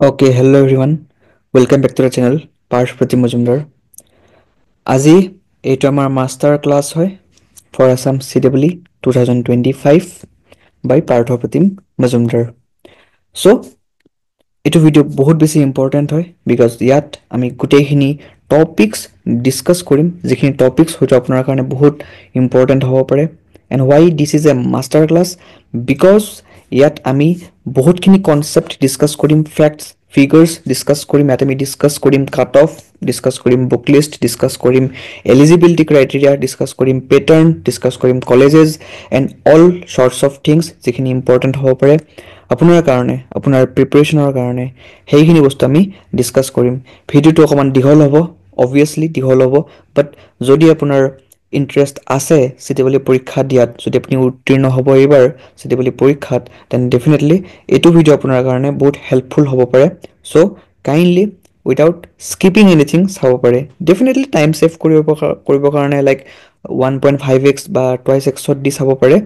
Okay, hello everyone. Welcome back to the channel, Parsh Pratim Majumdar. আজি এইটো আমাৰ master class হয় for Assam CEE 2025 by Partha Pratim Majumdar. So, এইটো video বহুত বেছি important হয় বিকজ ইয়াত আমি গোটেইখিনি টপিকছ ডিছকাছ কৰিম যিখিনি টপিকছ হয়তো আপোনাৰ কাৰণে বহুত ইম্পৰ্টেণ্ট হ'ব পাৰে and Y this is a master class because ইয়াত আমি বহুতখিনি কনচেপ্ট ডিছকাছ কৰিম ফেক্টছ ফিগাৰ্ছ ডিছকাছ কৰিম ইয়াত আমি ডিছকাছ কৰিম কাট অফ ডিছকাছ কৰিম বুক লিষ্ট ডিছকাছ কৰিম এলিজিবিলিটি ক্ৰাইটেৰিয়া ডিছকাছ কৰিম পেটাৰ্ণ ডিছকাছ কৰিম colleges and all shorts of things যিখিনি ইম্পৰ্টেণ্ট হ'ব পাৰে আপোনাৰ কাৰণে আপোনাৰ প্ৰিপাৰেশ্যনৰ কাৰণে সেইখিনি বস্তু আমি ডিছকাছ কৰিম ভিডিঅ'টো অকণমান দীঘল হ'ব অবভিয়াছলি দীঘল হ'ব বাট যদি আপোনাৰ ইণ্টাৰেষ্ট আছে চিটেবলি পৰীক্ষা দিয়াত যদি আপুনি উত্তীৰ্ণ হ'ব এইবাৰ চিটেবলি পৰীক্ষাত দেন ডেফিনেটলি এইটো ভিডিঅ' আপোনাৰ কাৰণে বহুত হেল্পফুল হ'ব পাৰে চ' কাইণ্ডলি উইদাউট স্কিপিং এনিথিং চাব পাৰে ডেফিনেটলি টাইম ছেভ কৰিবৰ কাৰণে লাইক 1.5x বা 2x দি চাব পাৰে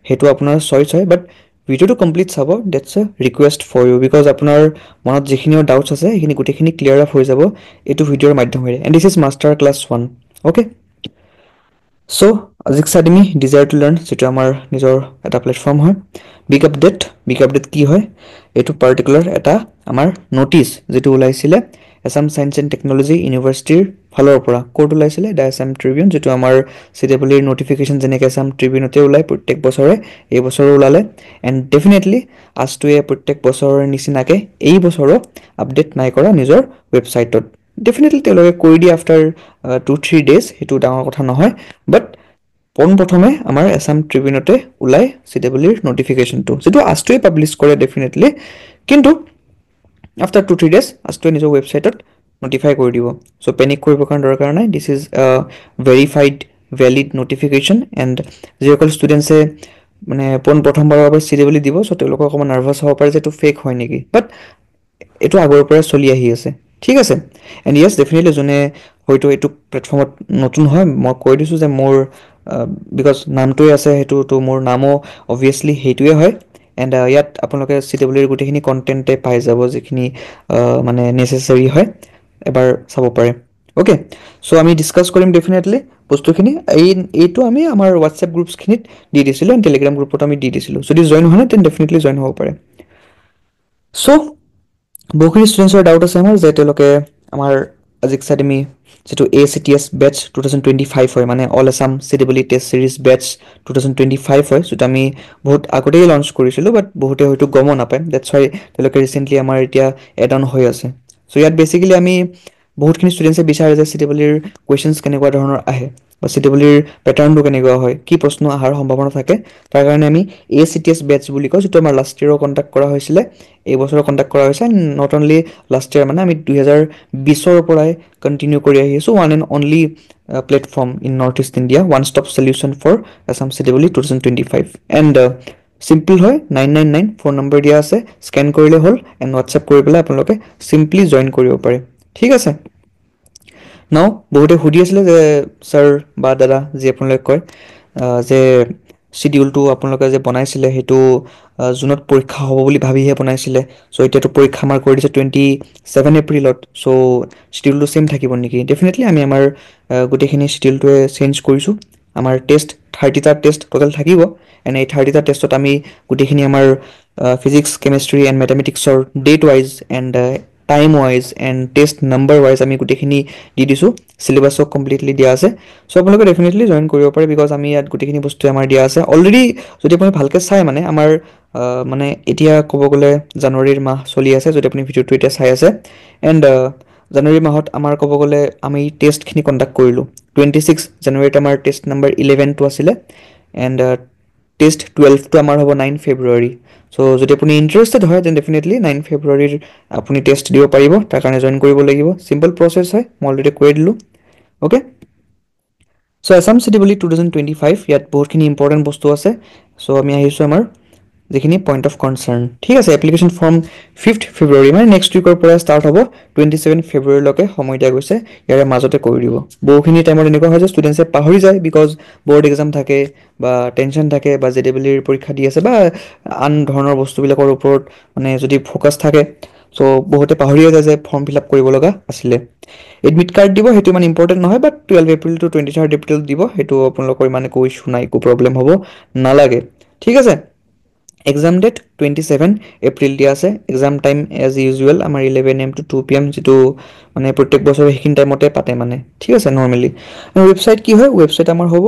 সেইটো আপোনাৰ চইচ হয় বাট ভিডিঅ'টো কমপ্লিট চাব that's a request for you because আপোনাৰ মনত যিখিনিও ডাউটছ আছে সেইখিনি গোটেইখিনি ক্লিয়াৰ আপ হৈ যাব এইটো ভিডিঅ'ৰ মাধ্যমেৰে and this is master class 1 okay so' আজি চাদিমি ডিজায়াৰ টু লাৰ্ণ যিটো আমাৰ নিজৰ এটা প্লেটফৰ্ম হয় বিগ আপডেট কি হয় এইটো পাৰ্টিকুলাৰ এটা আমাৰ নটিচ যিটো ওলাইছিলে এছাম ছায়েন্স এণ্ড টেকনলজি ইউনিভাৰ্চিটিৰ ফালৰ পৰা ক'ত ওলাইছিলে দ্য এছাম ট্ৰিবিউন যিটো আমাৰ চিটেবলিৰ নটিফিকেশ্যন যেনেকৈ এছাম ট্ৰিবিউনতে ওলায় প্ৰত্যেক বছৰে এই বছৰো ওলালে এণ্ড ডেফিনেটলি আজটোৱে প্ৰত্যেক বছৰৰ নিচিনাকৈ এই বছৰো আপডেট নাই কৰা নিজৰ ৱেবছাইটত ডেফিনেটলি তেওঁলোকে কৰি দিয়ে আফটাৰ 2-3 ডেজ সেইটো ডাঙৰ কথা নহয় বাট পোনপ্ৰথমে আমাৰ এছাম ট্ৰিবিউনতে ওলাই চিটেবলিৰ নটিফিকেশ্যনটো যিটো আজটোৱে পাব্লিছ কৰে ডেফিনেটলি কিন্তু আফটাৰ 2-3 ডেজ আজটোৱে নিজৰ ৱেবছাইটত নটিফাই কৰি দিব চ' পেনিক কৰিবৰ কাৰণে দৰকাৰ নাই this is verified valid notification and যিসকল ষ্টুডেণ্টছে মানে পোনপ্ৰথমবাৰৰ বাবে চিটেবলি দিব চ' তেওঁলোকক অকণমান নাৰ্ভাছ হ'ব পাৰে যে এইটো ফেক হয় নেকি বাট এইটো আগৰ পৰাই চলি আহি আছে ঠিক আছে এণ্ড য়েছ ডেফিনেটলি যোনে হয়তো এইটো প্লেটফৰ্মত নতুন হয় মই কৈ দিছোঁ যে মোৰ বিকজ নামটোৱে আছে সেইটোতো মোৰ নামো অবভিয়াছলি সেইটোৱে হয় এণ্ড ইয়াত আপোনালোকে চিটেবলিৰ গোটেইখিনি কণ্টেণ্টে পাই যাব যিখিনি মানে নেচেচাৰী হয় এবাৰ চাব পাৰে অ'কে চ' আমি ডিছকাছ কৰিম ডেফিনেটলি বস্তুখিনি এইটো আমি আমাৰ হোৱাটছএপ গ্ৰুপছখিনিত দি দিছিলোঁ এণ্ড টেলিগ্ৰাম গ্ৰুপত আমি দি দিছিলোঁ যদি জইন হোৱা নাই তেন ডেফিনেটলি জইন হ'ব পাৰে চ' বহুখিনি ষ্টুডেণ্টছৰ ডাউট আছে আমাৰ যে তেওঁলোকে আমাৰ আজিক চাইড আমি যিটো ACTS বেটছ 2025 হয় মানে অল আছাম চিটেবলি টেষ্ট চিৰিজ বেটছ 2025 হয় যিটো আমি বহুত আগতেই লঞ্চ কৰিছিলোঁ বাট বহুতে হয়তো গমো নাপায় ডেটছ হয় তেওঁলোকে ৰিচেণ্টলি আমাৰ এতিয়া এড অন হৈ আছে চ' ইয়াত বেচিকেলি আমি বহুতখিনি ষ্টুডেণ্টছে বিচাৰে যে চিটেবলিৰ কুৱেশ্যনছ কেনেকুৱা ধৰণৰ আহে বা চিটেবলিৰ পেটাৰ্ণটো কেনেকুৱা হয় কি প্ৰশ্ন অহাৰ সম্ভাৱনা থাকে তাৰ কাৰণে আমি ACTS বেটছ বুলি কওঁ যিটো আমাৰ লাষ্ট ইয়েৰো কণ্ডাক্ট কৰা হৈছিলে এই বছৰো কণ্ডাক্ট কৰা হৈছে নট অনলি লাষ্ট ইয়েৰ মানে আমি 2020ৰ পৰাই কণ্টিনিউ কৰি আহি আছোঁ one and only platform in north east India one stop solution for Assam চিটেবলি 2025 এণ্ড চিম্পল হয় 999 ফোন নম্বৰ দিয়া আছে স্কেন কৰিলে হ'ল এণ্ড হোৱাটছএপ কৰি পেলাই আপোনালোকে চিম্পলি জইন কৰিব পাৰে ঠিক আছে নাও বহুতে সুধি আছিলে যে ছাৰ বা দাদা যি আপোনালোকে কয় যে শিডিউলটো আপোনালোকে যে বনাইছিলে সেইটো জুনত পৰীক্ষা হ'ব বুলি ভাবিহে বনাইছিলে চ' এতিয়াতো পৰীক্ষা আমাৰ কৰি দিছে 27 এপ্ৰিলত চ' শিডিউলটো ছেইম থাকিব নেকি ডেফিনেটলি আমি আমাৰ গোটেইখিনি শিডিউলটোৱে চেঞ্জ কৰিছোঁ আমাৰ টেষ্ট 30টা টেষ্ট টোটেল থাকিব এণ্ড এই 30টা টেষ্টত আমি গোটেইখিনি আমাৰ ফিজিক্স কেমেষ্ট্ৰি এণ্ড মেথামেটিক্সৰ date wise and time wise and test number wise আমি গোটেইখিনি দি দিছোঁ চিলেবাছক কমপ্লিটলি দিয়া আছে চ' আপোনালোকে ডেফিনেটলি জইন কৰিব পাৰে বিকজ আমি ইয়াত গোটেইখিনি বস্তু আমাৰ দিয়া আছে অলৰেডি যদি আপুনি ভালকৈ চাই মানে আমাৰ মানে এতিয়া ক'ব গ'লে জানুৱাৰীৰ মাহ চলি আছে যদি আপুনি ভিডিঅ'টো এতিয়া চাই আছে এণ্ড জানুৱাৰী মাহত আমাৰ ক'ব গ'লে আমি টেষ্টখিনি কণ্ডাক্ট কৰিলোঁ 26 জানুৱাৰীত আমাৰ টেষ্ট নাম্বাৰ 11টো আছিলে এণ্ড টেষ্ট 12টো আমাৰ হ'ব 9 ফেব্ৰুৱাৰী চ' যদি আপুনি ইণ্টাৰেষ্টেড হয় তেন ডেফিনেটলি 9 ফেব্ৰুৱাৰীৰ আপুনি টেষ্ট দিব পাৰিব তাৰ কাৰণে জইন কৰিব লাগিব চিম্পল প্ৰচেছ হয় মই অলৰেডি কৈ দিলোঁ অ'কে চ' আছাম চিটেবলি 2025 ইয়াত বহুতখিনি ইম্পৰ্টেণ্ট বস্তু আছে চ' আমি আহিছোঁ আমাৰ যিখিনি পইণ্ট অফ কনচাৰ্ণ ঠিক আছে এপ্লিকেশ্যন ফৰ্ম 5th ফেব্ৰুৱাৰী মানে নেক্সট উইকৰ পৰা ষ্টাৰ্ট হ'ব 27 ফেব্ৰুৱাৰীলৈকে সময় দিয়া গৈছে ইয়াৰে মাজতে কৰি দিব বহুখিনি টাইমত এনেকুৱা হয় যে ষ্টুডেণ্টছে পাহৰি যায় বিকজ বৰ্ড এক্সাম থাকে বা টেনশ্যন থাকে বা জেডেবলিৰ পৰীক্ষা দি আছে বা আন ধৰণৰ বস্তুবিলাকৰ ওপৰত মানে যদি ফ'কাছ থাকে চ' বহুতে পাহৰিয়ে যায় যে ফৰ্ম ফিল আপ কৰিব লগা আছিলে। এডমিট কাৰ্ড দিব, সেইটো ইমান ইম্পৰ্টেণ্ট নহয়, বাট 12 এপ্ৰিল টু 23 এপ্ৰিল দিব, সেইটো আপোনালোকৰ ইমান একো ইছ্যু নাই, একো প্ৰব্লেম হ'ব নালাগে। ঠিক আছে। এক্সাম ডেট 27 এপ্ৰিল দিয়া আছে। এক্সাম টাইম এজ ইউজুৱেল আমাৰ 11 AM to 2 PM, যিটো মানে প্ৰত্যেক বছৰে সেইখিনি টাইমতে পাতে মানে। ঠিক আছে, নৰ্মেলি। আৰু ৱেবছাইট কি হয়? ৱেবছাইট আমাৰ হ'ব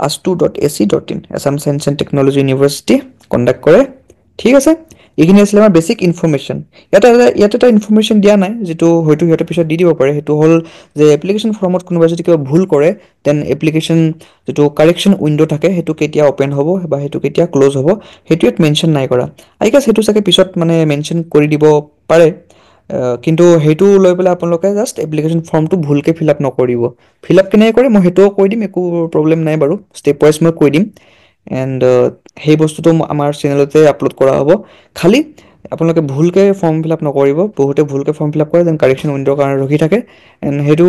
astu.ac.in, Assam science and technology university conduct কৰে। ঠিক আছে, এইখিনি আছিলে আমাৰ বেছিক ইনফৰ্মেশ্যন। ইয়াত এটা ইনফৰ্মেশ্যন দিয়া নাই, যিটো হয়তো সিহঁতে পিছত দি দিব পাৰে। সেইটো হ'ল যে এপ্লিকেশ্যন ফৰ্মত কোনোবাই যদি কিবা ভুল কৰে, দেন এপ্লিকেশ্যন যিটো কাৰেকশ্যন উইণ্ড' থাকে, সেইটো কেতিয়া অ'পেন হ'ব বা সেইটো কেতিয়া ক্ল'জ হ'ব, সেইটো ইয়াত মেনশ্যন নাই কৰা। আই গেছ সেইটো চাগে পিছত মানে মেনশ্যন কৰি দিব পাৰে। কিন্তু সেইটো লৈ পেলাই আপোনালোকে জাষ্ট এপ্লিকেশ্যন ফৰ্মটো ভুলকৈ ফিল আপ নকৰিব। ফিল আপ কেনেকৈ কৰে মই সেইটোও কৈ দিম, একো প্ৰব্লেম নাই বাৰু। ষ্টেপ ৱাইজ মই কৈ দিম। এণ্ড সেই বস্তুটো আমাৰ চেনেলতে আপলোড কৰা হ'ব। খালি আপোনালোকে ভুলকৈ ফৰ্ম ফিল আপ নকৰিব। বহুতে ভুলকৈ ফৰ্ম ফিল আপ কৰে, দেন কাৰেকশ্যন উইণ্ডৰ কাৰণে ৰখি থাকে। এণ্ড সেইটো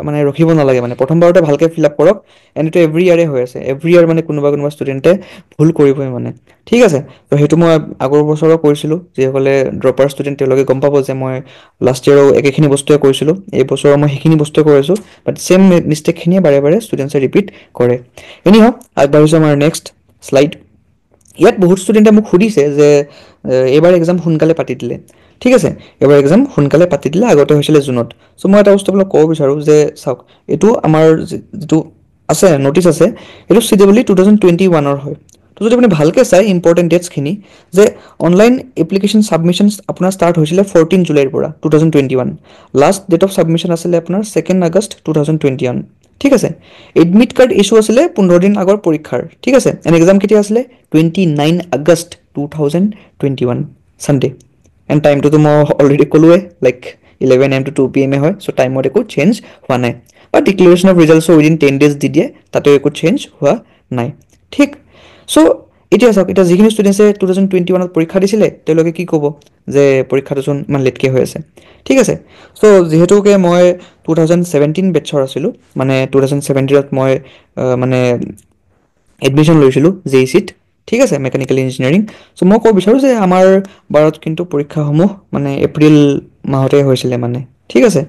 মানে ৰখিব নালাগে মানে, প্ৰথমবাৰতে ভালকৈ ফিল আপ কৰক। এণ্ড এইটো এভৰি ইয়াৰে হৈ আছে, এভৰি ইয়াৰ মানে কোনোবা ষ্টুডেণ্টে ভুল কৰিবই মানে। ঠিক আছে, তো সেইটো মই আগৰ বছৰো কৰিছিলোঁ। যিসকলে ড্ৰপাৰ ষ্টুডেণ্ট তেওঁলোকে গম পাব যে মই লাষ্ট ইয়েৰো একেখিনি বস্তুৱে কৰিছিলোঁ। এই বছৰো মই সেইখিনি বস্তুৱে কৰি আছোঁ, বাট ছেম মিষ্টেকখিনিয়ে বাৰে বাৰে ষ্টুডেণ্টছে ৰিপিট কৰে। এনি হওক, আগবাঢ়িছোঁ আমাৰ নেক্সট শ্লাইড। ইয়াত বহুত ষ্টুডেণ্টে মোক সুধিছে যে এইবাৰ এক্সাম সোনকালে পাতি দিলে। ঠিক আছে, এইবাৰ এক্সাম সোনকালে পাতি দিলে, আগতে হৈছিলে জুনত। চ' মই এটা বস্তু আপোনাক ক'ব বিচাৰোঁ যে চাওক, এইটো আমাৰ যিটো আছে নটিচ আছে, এইটো CWE 2021 হয়। তো যদি আপুনি ভালকৈ চাই ইম্পৰ্টেণ্ট ডেটছখিনি, যে অনলাইন এপ্লিকেশ্যন ছাবমিশ্যন আপোনাৰ ষ্টাৰ্ট হৈছিলে 14 জুলাইৰ পৰা 2021। লাষ্ট ডেট অফ ছাবমিশ্যন আছিলে আপোনাৰ 2 আগষ্ট 2021। ঠিক আছে, এডমিট কাৰ্ড ইছ্যু আছিলে 15 দিন আগৰ পৰীক্ষাৰ। ঠিক আছে, এণ্ড এক্সাম কেতিয়া আছিলে? 29 আগষ্ট 2021, ছানডে। এণ্ড টাইমটোতো মই অলৰেডি ক'লোৱে, লাইক 11 AM to 2 PM হয়। চ' টাইমত একো চেঞ্জ হোৱা নাই। বা ডিক্লেৰেশ্যন অফ ৰিজাল্টছো উইদিন 10 days দি দিয়ে, তাতেও একো চেঞ্জ হোৱা নাই। ঠিক। চ' এতিয়া চাওক, এতিয়া যিখিনি ষ্টুডেণ্টছে 2021 পৰীক্ষা দিছিলে, তেওঁলোকে কি ক'ব যে পৰীক্ষাটোচোন ইমান লেটকৈ হৈ আছে। ঠিক আছে, চ' যিহেতুকে মই 2017 বেটছৰ আছিলোঁ, মানে 2017 মই মানে এডমিশ্যন লৈছিলোঁ JECত। ঠিক আছে, মেকানিকেল ইঞ্জিনিয়াৰিং। চ' মই ক'ব বিচাৰোঁ যে আমাৰ বাৰত কিন্তু পৰীক্ষাসমূহ মানে এপ্ৰিল মাহতে হৈছিলে মানে। ঠিক আছে,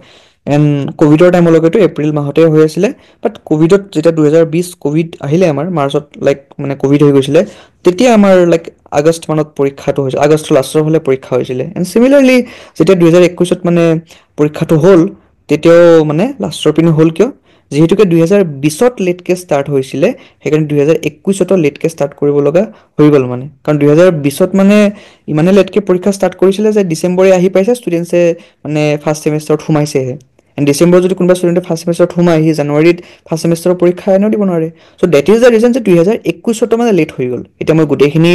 এণ্ড ক'ভিডৰ টাইমলৈকেতো এপ্ৰিল মাহতে হৈ আছিলে। বাট ক'ভিডত যেতিয়া 2020 ক'ভিড আহিলে আমাৰ মাৰ্চত, লাইক মানে ক'ভিড হৈ গৈছিলে, তেতিয়া আমাৰ লাইক আগষ্ট মানত পৰীক্ষাটো হৈছিল, আগষ্টৰ লাষ্টৰ ফালে পৰীক্ষা হৈছিলে। এণ্ড চিমিলাৰলি যেতিয়া 2021 মানে পৰীক্ষাটো হ'ল, তেতিয়াও মানে লাষ্টৰ পিনে হ'ল কিয়? যিহেতুকে 2020 লেটকৈ ষ্টাৰ্ট হৈছিলে, সেইকাৰণে 2021 লেটকৈ ষ্টাৰ্ট কৰিব লগা হৈ গ'ল মানে। কাৰণ 2020 মানে ইমানে লেটকৈ পৰীক্ষা ষ্টাৰ্ট কৰিছিলে যে ডিচেম্বৰে আহি পাইছে, ষ্টুডেণ্টছে মানে ফাৰ্ষ্ট ছেমিষ্টাৰত সোমাইছেহে। এণ্ড ডিচেম্বৰত যদি কোনোবা ষ্টুডেণ্টে ফাৰ্ষ্ট ছেমিষ্টাৰত সোমায়, সি জানুৱাৰীত ফাৰ্ষ্ট ছেমিষ্টাৰৰ পৰীক্ষা এনেও দিব নোৱাৰে। চ' ডেট ইজ দ্য ৰিজন যে 2021 মানে লেট হৈ গ'ল। এতিয়া মই গোটেইখিনি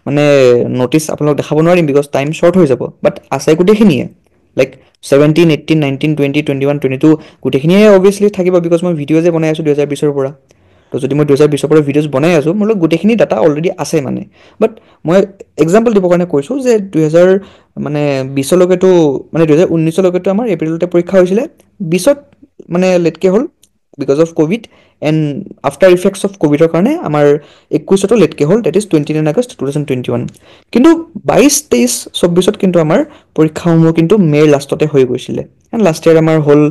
মানে নটিচ আপোনালোক দেখাব নোৱাৰিম, বিকজ টাইম শ্বৰ্ট হৈ যাব। বাট আছে গোটেইখিনিয়ে, লাইক 17, 18, 19, 20, 21, 22 গোটেইখিনিয়ে অবভিয়াছলি থাকিব, বিকজ মই ভিডিঅ' যে বনাই আছোঁ 2020 পৰা। তো যদি মই 2020 পৰা ভিডিঅ'জ বনাই আছোঁ, মোৰ লগত গোটেইখিনি ডাটা অলৰেডি আছে মানে। বাট মই এক্সাম্পল দিবৰ কাৰণে কৈছোঁ যে 2020লৈকেতো মানে 2019লৈকেতো আমাৰ এপ্ৰিলতে পৰীক্ষা হৈছিলে। 20ত মানে লেটকৈ হ'ল because of Covid, and after effects of ক'ভিডৰ কাৰণে আমাৰ 21তো লেটকৈ হ'ল, ডেট ইজ 29 আগষ্ট 2021। কিন্তু 22, 23, 24 কিন্তু আমাৰ পৰীক্ষাসমূহ কিন্তু মে'ৰ লাষ্টতে হৈ গৈছিলে। এণ্ড লাষ্ট ইয়েৰ আমাৰ হ'ল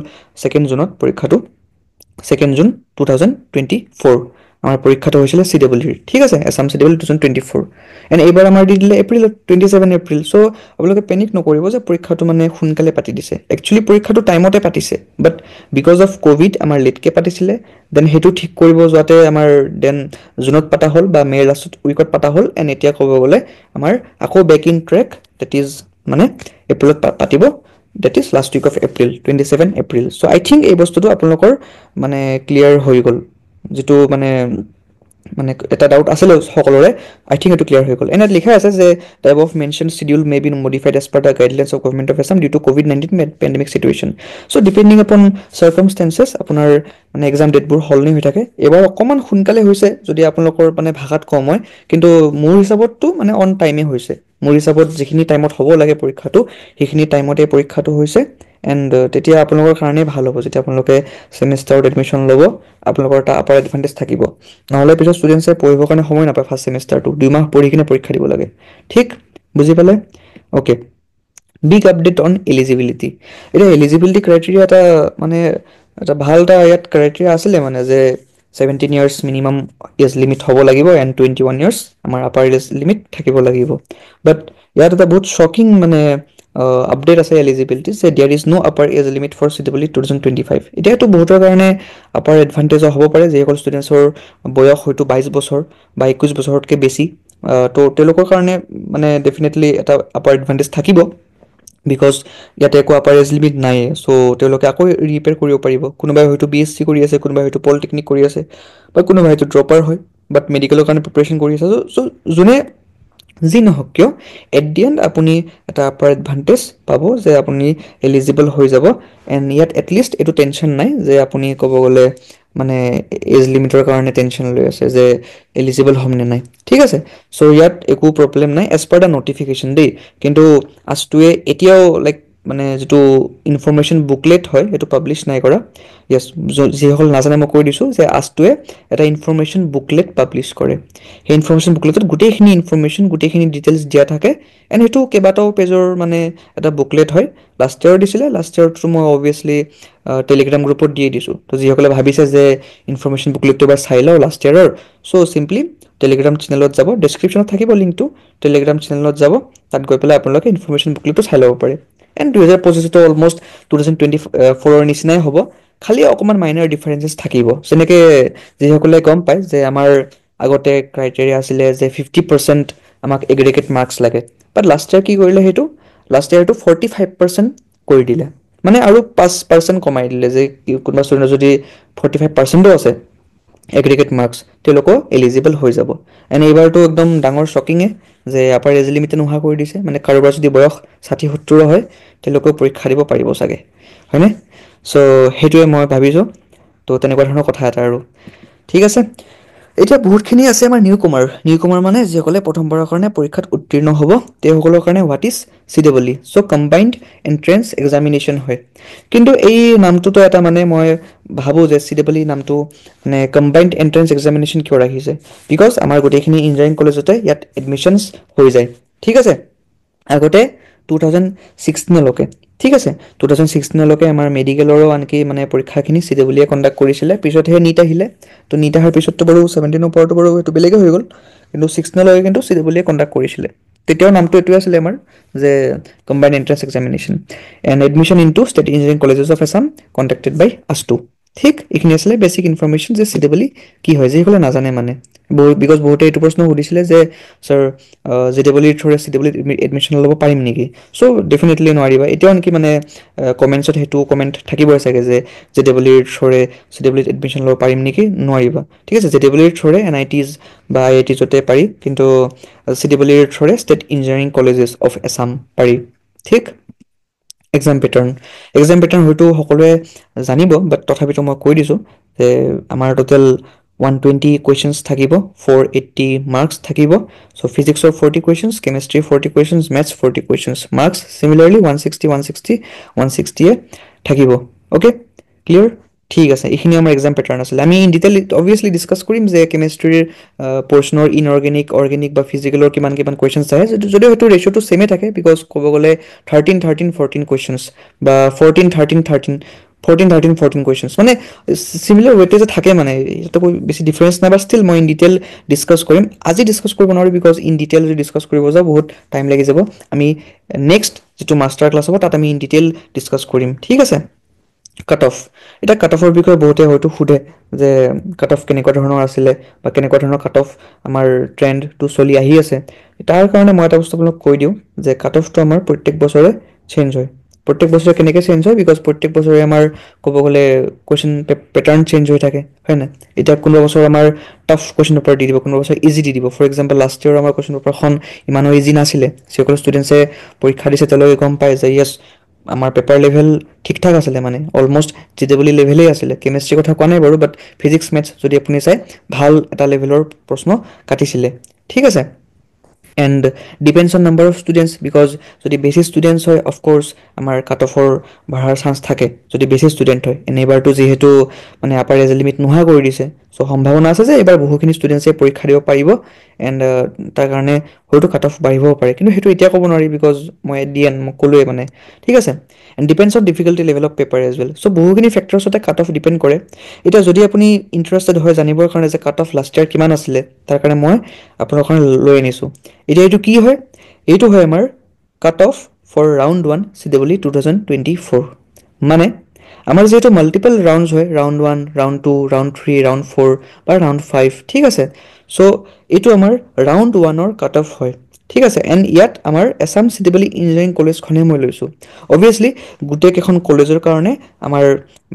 2 জুনত পৰীক্ষাটো, 2 জুন 2024 আমাৰ পৰীক্ষাটো হৈছিলে CWEৰ। ঠিক আছে, আছাম CWE 2024। এণ্ড এইবাৰ আমাৰ দি দিলে এপ্ৰিলত, 27 এপ্ৰিল। চ' আপোনালোকে পেনিক নকৰিব যে পৰীক্ষাটো মানে সোনকালে পাতি দিছে। একচুৱেলি পৰীক্ষাটো টাইমতে পাতিছে, বাট বিকজ অফ ক'ভিড আমাৰ লেটকৈ পাতিছিলে। দেন সেইটো ঠিক কৰিব যোৱাতে আমাৰ দেন জুনত পতা হ'ল বা মে'ৰ লাষ্ট উইকত পতা হ'ল। এণ্ড এতিয়া ক'ব গ'লে আমাৰ আকৌ back in track, that is মানে এপ্ৰিলত পাতিব, that is last week of April, 27 April. So' I think এই বস্তুটো আপোনালোকৰ মানে ক্লিয়াৰ হৈ গ'ল। যিটো মানে এটা ডাউট আছিলে সকলোৰে, আই থিংক এইটো ক্লিয়াৰ হৈ গ'ল। এনে লিখা আছে যে type of mention schedule may be modified as per the guidelines of government of Assam due to COVID-19 pandemic situation. So' depending upon circumstances আপোনাৰ মানে এক্সাম ডেটবোৰ সলনি হৈ থাকে। এইবাৰ অকণমান সোনকালে হৈছে যদি আপোনালোকৰ মানে ভাষাত কম হয়, কিন্তু মোৰ হিচাপততো মানে অন টাইমে হৈছে। মোৰ হিচাপত যিখিনি টাইমত হ'ব লাগে পৰীক্ষাটো, সেইখিনি টাইমতে পৰীক্ষাটো হৈছে। এণ্ড তেতিয়া আপোনালোকৰ কাৰণেই ভাল হ'ব, যেতিয়া আপোনালোকে ছেমিষ্টাৰত এডমিশ্যন ল'ব, আপোনালোকৰ এটা আপাৰ এডভান্টেজ থাকিব। নহ'লে পিছত ষ্টুডেণ্টছে পঢ়িবৰ কাৰণে সময় নাপায় ফাৰ্ষ্ট ছেমিষ্টাৰটো, 2 মাহ পঢ়ি কিনে পৰীক্ষা দিব লাগে। ঠিক বুজি পালে? Okay. Big update on eligibility এতিয়া এলিজিবিলিটি ক্ৰাইটেৰিয়া এটা মানে এটা ভাল এটা ইয়াত ক্ৰাইটেৰিয়া আছিলে মানে যে 17 ইয়াৰ্ছ মিনিমাম এজ লিমিট হ'ব লাগিব এণ্ড 21 ইয়াৰ্ছ আমাৰ আপাৰ এজ লিমিট থাকিব লাগিব বাট ইয়াত এটা বহুত শ্বকিং মানে আপডেট আছে এলিজিবিলিটি যে there is no' upper age limit for চিটেবিলিটি 2025 এতিয়াতো বহুতৰ কাৰণে আপাৰ এডভান্টেজো হ'ব পাৰে যিসকল ষ্টুডেণ্টছৰ বয়স হয়তো 22 বছৰ বা 21 বছৰতকৈ বেছি তো তেওঁলোকৰ কাৰণে মানে ডেফিনেটলি এটা আপাৰ এডভান্টেজ থাকিব বিকজ ইয়াতে একো আপাৰ এজ লিমিট নাই চ' তেওঁলোকে আকৌ ৰিপেয়াৰ কৰিব পাৰিব কোনোবাই হয়তো BSc কৰি আছে কোনোবাই হয়তো পলিটেকনিক কৰি আছে বা কোনোবাই হয়তো ড্ৰপাৰ হয় বাট মেডিকেলৰ কাৰণে প্ৰিপেৰেশ্যন কৰি আছে চ' যোনে যি নহওক কিয় এট দি এণ্ড আপুনি এটা আপাৰ এডভান্টেজ পাব যে আপুনি এলিজিবল হৈ যাব এণ্ড ইয়াত এটলিষ্ট এইটো টেনশ্যন নাই যে আপুনি ক'ব গ'লে মানে এজ লিমিটৰ কাৰণে টেনশ্যন লৈ আছে যে এলিজিবল হ'ম নে নাই ঠিক আছে চ' ইয়াত একো প্ৰব্লেম নাই এজ পাৰ দ্য নটিফিকেশ্যন দেই কিন্তু আজটোৱে এতিয়াও লাইক মানে যিটো ইনফৰমেশ্যন বুকলেট হয় সেইটো পাব্লিছ নাই কৰা য়েছ যিসকল নাজানে মই কৈ দিছোঁ যে আজটোৱে এটা ইনফৰমেশ্যন বুকলেট পাব্লিছ কৰে সেই ইনফৰমেশ্যন বুকলেটত গোটেইখিনি ইনফৰমেশ্যন গোটেইখিনি ডিটেইলছ দিয়া থাকে এণ্ড সেইটো কেইবাটাও পেজৰ মানে এটা বুকলেট হয় লাষ্ট ইয়াৰ দিছিলে লাষ্ট ইয়াৰটো মই অবভিয়াছলি টেলিগ্ৰাম গ্ৰুপত দিয়ে দিছোঁ তো যিসকলে ভাবিছে যে ইনফৰমেশ্যন বুকলেটটো এবাৰ চাই লওঁ লাষ্ট ইয়াৰৰ চ' চিম্পলি টেলিগ্ৰাম চেনেলত যাব ডেছক্ৰিপশ্যনত থাকিব লিংকটো টেলিগ্ৰাম চেনেলত যাব তাত গৈ পেলাই আপোনালোকে ইনফৰমেশ্যন বুকলেটটো চাই ল'ব পাৰে এণ্ড 2025টো অলমষ্ট 2024ৰ নিচিনাই হ'ব খালি অকণমান মাইনাৰ ডিফাৰেঞ্চেছ থাকিব যেনেকৈ যিসকলে গম পায় যে আমাৰ আগতে ক্ৰাইটেৰিয়া আছিলে যে 50% আমাক এগ্ৰিগেট মাৰ্কছ লাগে বাট লাষ্ট ইয়াৰ কি কৰিলে সেইটো লাষ্ট ইয়াৰটো 45% কৰি দিলে মানে আৰু 5% কমাই দিলে যে কোনোবা ষ্টুডেণ্টৰ যদি 45%ও আছে এগ্ৰিগেট মাৰ্কছ তেওঁলোকো এলিজিবল হৈ যাব এণ্ড এইবাৰটো একদম ডাঙৰ শ্বকিঙে যে আপাৰ এজ লিমিটে নোহোৱা কৰি দিছে মানে কাৰোবাৰ যদি বয়স 60-70 হয় তেওঁলোকেও পৰীক্ষা দিব পাৰিব চাগে হয়নে চ' সেইটোৱে মই ভাবিছোঁ তো তেনেকুৱা ধৰণৰ কথা এটা আৰু ঠিক আছে এতিয়া বহুতখিনি আছে আমাৰ নিউ কুমাৰ মানে যিসকলে প্ৰথমবাৰৰ কাৰণে পৰীক্ষাত উত্তীৰ্ণ হ'ব তেওঁলোকৰ কাৰণে what is CEE so' combined entrance examination হয় কিন্তু এই নামটোতো এটা মানে মই ভাবোঁ যে CEE নামটো মানে কম্বাইণ্ড এণ্ট্ৰেন্স এক্সামিনেশ্যন কিয় ৰাখিছে বিকজ আমাৰ গোটেইখিনি ইঞ্জিনিয়াৰিং কলেজতে ইয়াত এডমিশ্যনছ হৈ যায় ঠিক আছে আগতে 2016লৈকে ঠিক আছে 2016লৈকে আমাৰ মেডিকেলৰো আনকি মানে পৰীক্ষাখিনি CEE কণ্ডাক্ট কৰিছিলে পিছতহে নীট আহিলে তো নীট অহাৰ পিছততো বাৰু 17ৰ পৰতো বাৰু সেইটো বেলেগেই হৈ গ'ল কিন্তু 16লৈকে কিন্তু CEE কণ্ডাক্ট কৰিছিলে তেতিয়াও নামটো এইটোৱে আছিলে আমাৰ যে combined entrance examination and admission in to state engineering colleges of Assam conducted by আছটো ঠিক এইখিনি আছিলে বেছিক ইনফৰমেশ্যন যে CEE কি হয় যিসকলে নাজানে মানে বিকজ বহুতে এইটো প্ৰশ্ন সুধিছিলে যে ছাৰ JEEৰ থ্ৰুৰে CEE এডমিশ্যন ল'ব পাৰিম নেকি চ' ডেফিনেটলি নোৱাৰিবা এতিয়াও আনকি মানে কমেণ্টছত সেইটো কমেণ্ট থাকিবই চাগে যে JEEৰ থ্ৰুৰে CEEত এডমিশ্যন ল'ব পাৰিম নেকি নোৱাৰিবা ঠিক আছে JEEৰ থ্ৰুৰে NITs বা IITsতে পাৰি কিন্তু CEEৰ থ্ৰুৰে state engineering colleges of Assam পাৰি ঠিক এক্সাম পেটাৰ্ণ হয়তো সকলোৱে জানিব বাট তথাপিতো মই কৈ দিছোঁ যে আমাৰ টোটেল 120 কুৱেশ্যনছ থাকিব 480 মাৰ্কছ থাকিব চ' ফিজিক্সৰ 40 questions chemistry 40 questions maths 40 questions marks similarly 160 থাকিব অ'কে ক্লিয়াৰ ঠিক আছে এইখিনি আমাৰ এক্সাম পেটাৰ্ণ আছিলে আমি ইন ডিটেইল অবভিয়াছলি ডিছকাছ কৰিম যে কেমেষ্ট্ৰিৰ পৰ্চনৰ অৰ্গেনিক বা ফিজিকেলৰ কিমান কুৱেশ্যনছ আহে যদিও সেইটো ৰেচিঅ'টো ছেমে থাকে বিকজ ক'ব গ'লে 13 কুৱেশ্যনছ বা 14 কুৱেশ্যনছ মানে চিমিলাৰ ৱেটেজে থাকে মানে এইটো বেছি ডিফাৰেঞ্চ নাই বা ষ্টিল মই ইন ডিটেইল ডিছকাছ কৰিম আজি ডিছকাছ কৰিব নোৱাৰোঁ বিকজ ইন ডিটেইল যদি ডিছকাছ কৰিব যাওঁ বহুত টাইম লাগি যাব আমি নেক্সট যিটো মাষ্টাৰ ক্লাছ হ'ব তাত আমি ইন ডিটেইল ডিছকাছ কৰিম ঠিক আছে কাট অফ এতিয়া কাট অফৰ বিষয়ে বহুতে হয়তো সোধে যে কাট অফ কেনেকুৱা ধৰণৰ আছিলে বা কেনেকুৱা ধৰণৰ কাট অফ আমাৰ ট্ৰেণ্ডটো চলি আহি আছে তাৰ কাৰণে মই এটা বস্তু আপোনাক কৈ দিওঁ যে কাট অফটো আমাৰ প্ৰত্যেক বছৰে চেঞ্জ হয় প্ৰত্যেক বছৰে কেনেকৈ চেঞ্জ হয় বিকজ প্ৰত্যেক বছৰে আমাৰ ক'ব গ'লে কুৱেশ্যন পেটাৰ্ণ চেঞ্জ হৈ থাকে হয় নাই এতিয়া কোনোবা বছৰ আমাৰ টাফ কুৱেশ্যন পেপাৰ দি দিব কোনোবা বছৰ ইজি দি দিব ফৰ এক্সাম্পল লাষ্ট ইয়েৰ আমাৰ কুৱেশ্যন পেপাৰখন ইমানো ইজি নাছিলে যিসকল ষ্টুডেণ্টছে পৰীক্ষা দিছে তেওঁলোকে গম পায় যে য়েছ আমাৰ পেপাৰ লেভেল ঠিক ঠাক আছিলে মানে অলমষ্ট JEE লেভেলেই আছিলে কেমেষ্ট্ৰিৰ কথা কোৱা নাই বাৰু বাট ফিজিক্স মেথছ যদি আপুনি চাই ভাল এটা লেভেলৰ প্ৰশ্ন কাটিছিলে ঠিক আছে and depends on number of students because যদি বেছি ষ্টুডেণ্টছ হয় অফক'ৰ্ছ আমাৰ কাট অফৰ বঢ়াৰ চান্স থাকে যদি বেছি ষ্টুডেণ্ট হয় এনেইবাৰটো যিহেতু মানে আপাৰ এজ লিমিট নোহোৱা কৰি দিছে সো সম্ভাৱনা আছে যে এবাৰ বহুখিনি ষ্টুডেণ্টছে পৰীক্ষা দিব পাৰিব এণ্ড তাৰ কাৰণে হয়তো কাট অফ বাঢ়িবও পাৰে কিন্তু সেইটো এতিয়া ক'ব নোৱাৰি বিকজ মই এট দি এণ্ড মই ক'লোৱে মানে ঠিক আছে and depends on difficulty level of paper as well so' বহুখিনি ফেক্টৰ্ছতে কাট অফ ডিপেণ্ড কৰে এতিয়া যদি আপুনি ইণ্টাৰেষ্টেড হয় জানিবৰ কাৰণে যে কাট অফ লাষ্ট ইয়াৰ কিমান আছিলে তাৰ কাৰণে মই আপোনাৰ কাৰণে লৈ আনিছোঁ এতিয়া এইটো কি হয় এইটো হয় আমাৰ cut off for round 1 CWE 2024 মানে আমাৰ যেহেতু মাল্টিপল ৰাউণ্ডছ হয় ৰাউণ্ড 1 ৰাউণ্ড 2 ৰাউণ্ড 3 ৰাউণ্ড 4 বা ৰাউণ্ড 5 ঠিক আছে চ' এইটো আমাৰ ৰাউণ্ড 1ৰ কাট অফ হয় ঠিক আছে এণ্ড ইয়াত আমাৰ এছাম CWE ইঞ্জিনিয়াৰিং কলেজখনেই মই লৈছোঁ অবভিয়াছলি গোটেইকেইখন কলেজৰ কাৰণে আমাৰ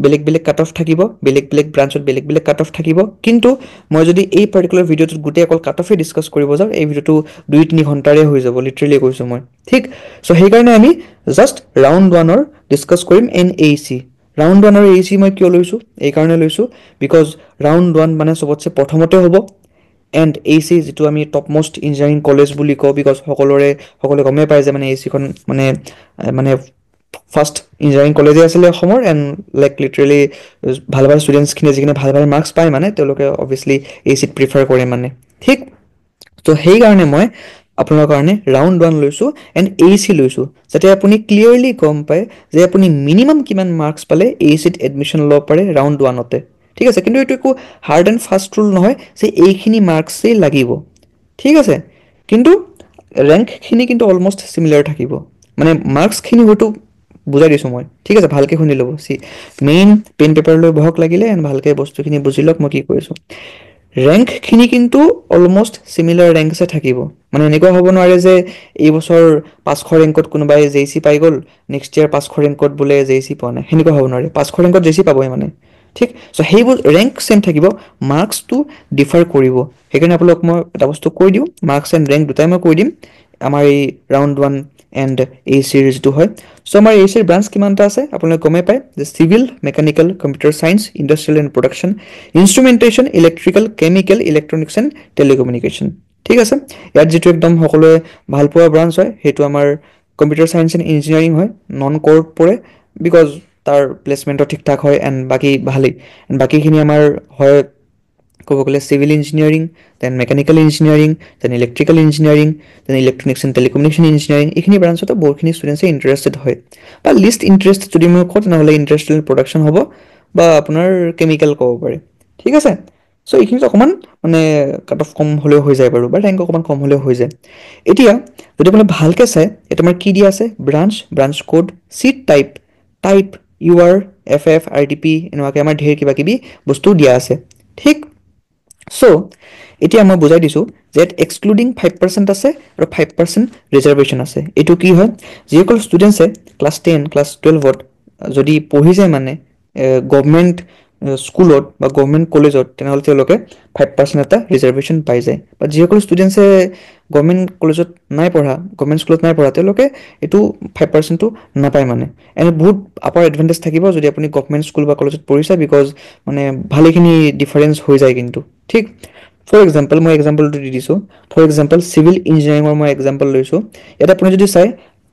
বেলেগ বেলেগ কাট অফ থাকিব বেলেগ বেলেগ ব্ৰাঞ্চত বেলেগ বেলেগ কাট অফ থাকিব কিন্তু মই যদি এই পাৰ্টিকুলাৰ ভিডিঅ'টোত গোটেই অকল কাট অফেই ডিছকাছ কৰিব যাওঁ এই ভিডিঅ'টো 2-3 ঘণ্টাৰে হৈ যাব লিটাৰেলি কৈছোঁ মই ঠিক চ' সেইকাৰণে আমি জাষ্ট ৰাউণ্ড 1ৰ ডিছকাছ কৰিম এন এ চি ৰাউণ্ড 1 আৰু এ চি মই কিয় লৈছোঁ এইকাৰণে লৈছোঁ বিকজ ৰাউণ্ড 1 মানে চবতছে প্ৰথমতে হ'ব এণ্ড এ চি যিটো আমি টপ মোষ্ট ইঞ্জিনিয়াৰিং কলেজ বুলি কওঁ বিকজ সকলোৱে গমেই পায় যে মানে এ চিখন মানে মানে ফাৰ্ষ্ট ইঞ্জিনিয়াৰিং কলেজেই আছিলে অসমৰ এণ্ড লাইক লিটাৰেলি ভাল ভাল ষ্টুডেণ্টছখিনিয়ে যিখিনি ভাল ভাল মাৰ্কছ পায় মানে তেওঁলোকে অবভিয়াছলি এ চিত প্ৰিফাৰ কৰে মানে ঠিক ত' সেইকাৰণে মই আপোনাৰ কাৰণে ৰাউণ্ড 1 লৈছোঁ এণ্ড এ চি লৈছোঁ যাতে আপুনি ক্লিয়াৰলি গম পায় যে আপুনি মিনিমাম কিমান মাৰ্কছ পালে এ চিত এডমিশ্যন ল'ব পাৰে ৰাউণ্ড 1তে ঠিক আছে কিন্তু এইটো একো হাৰ্ড এণ্ড ফাষ্ট ৰুল নহয় যে এইখিনি মাৰ্কছেই লাগিব ঠিক আছে কিন্তু ৰেংকখিনি কিন্তু অলমষ্ট চিমিলাৰ থাকিব মানে মাৰ্কছখিনি হয়তো বুজাই দিছোঁ মই ঠিক আছে ভালকৈ শুনি ল'ব মেইন পেন পেপাৰ লৈ বহক লাগিলে এণ্ড ভালকৈ বস্তুখিনি বুজি লওক মই কি কৈছোঁ ৰেংকখিনি কিন্তু অলমষ্ট চিমিলাৰ ৰেংকছে থাকিব মানে এনেকুৱা হ'ব নোৱাৰে যে এই বছৰ 500 ৰেংকত কোনোবাই জে চি পাই গ'ল নেক্সট ইয়াৰ 500 ৰেংকত বোলে জে চি পোৱা নাই সেনেকুৱা হ'ব নোৱাৰে 500 ৰেংকত জে চি পাবই মানে ঠিক চ' সেইবোৰ ৰেংক ছেম থাকিব মাৰ্কছটো ডিফাৰ কৰিব সেইকাৰণে আপোনালোক মই এটা বস্তু কৈ দিওঁ মাৰ্কছ এণ্ড ৰেংক দুটাই মই কৈ দিম আমাৰ এই ৰাউণ্ড 1 এণ্ড এ চিৰ যিটো হয় চ' আমাৰ এ চিৰ ব্ৰাঞ্চ কিমানটা আছে আপোনালোকে গমেই পায় যে civil mechanical computer science industrial and production instrumentation electrical chemical electronics and telecommunication ঠিক আছে ইয়াত যিটো একদম সকলোৱে ভাল পোৱা ব্ৰাঞ্চ হয় সেইটো আমাৰ কম্পিউটাৰ চায়েন্স এণ্ড ইঞ্জিনিয়াৰিং হয় নন ক'ৰত পৰে বিকজ তাৰ প্লেচমেণ্টটো ঠিক ঠাক হয় এণ্ড বাকী ভালেই এণ্ড বাকীখিনি আমাৰ হয় ক'ব গ'লে civil engineering then mechanical engineering then electrical engineering then electronics and telecommunication engineering এইখিনি ব্ৰাঞ্চতো বহুতখিনি ষ্টুডেণ্টছে ইণ্টাৰেষ্টেড হয় বা লিষ্ট ইণ্টাৰেষ্টেড যদি মই কওঁ তেনেহ'লে ইণ্ডাষ্ট্ৰিয়েল প্ৰডাকশ্যন হ'ব বা আপোনাৰ কেমিকেল ক'ব পাৰে ঠিক আছে চ' এইখিনিত অকণমান মানে কাট অফ কম হ'লেও হৈ যায় বাৰু বা ৰেংক অকণমান কম হ'লেও হৈ যায় এতিয়া যদি আপুনি ভালকৈ চায় এতিয়া আমাৰ কি দিয়া আছে branch code seat type UR FF RDP এনেকুৱাকৈ আমাৰ ঢেৰ কিবা কিবি বস্তু দিয়া আছে ঠিক চ' এতিয়া মই বুজাই দিছোঁ যে এক্সক্লুডিং 5% আছে আৰু 5% ৰিজাৰ্ভেশ্যন আছে এইটো কি হয় যিসকল ষ্টুডেণ্টছে ক্লাছ 10 ক্লাছ 12ত যদি পঢ়িছে মানে গভমেণ্ট স্কুলত বা গভমেণ্ট কলেজত তেনেহ'লে তেওঁলোকে 5% এটা ৰিজাৰ্ভেশ্যন পাই যায় বা যিসকল ষ্টুডেণ্টছে গভমেণ্ট কলেজত নাই পঢ়া গভমেণ্ট স্কুলত নাই পঢ়া তেওঁলোকে এইটো 5%টো নাপায় মানে এনে বহুত আপাৰ এডভান্টেজ থাকিব যদি আপুনি গভমেণ্ট স্কুল বা কলেজত পঢ়িছে বিকজ মানে ভালেখিনি ডিফাৰেঞ্চ হৈ যায় কিন্তু ঠিক ফৰ এক্সাম্পল মই এক্সাম্পলটো দি দিছোঁ ফৰ এক্সাম্পল চিভিল ইঞ্জিনিয়াৰিঙৰ মই এক্সাম্পল লৈছোঁ ইয়াত আপুনি যদি চাই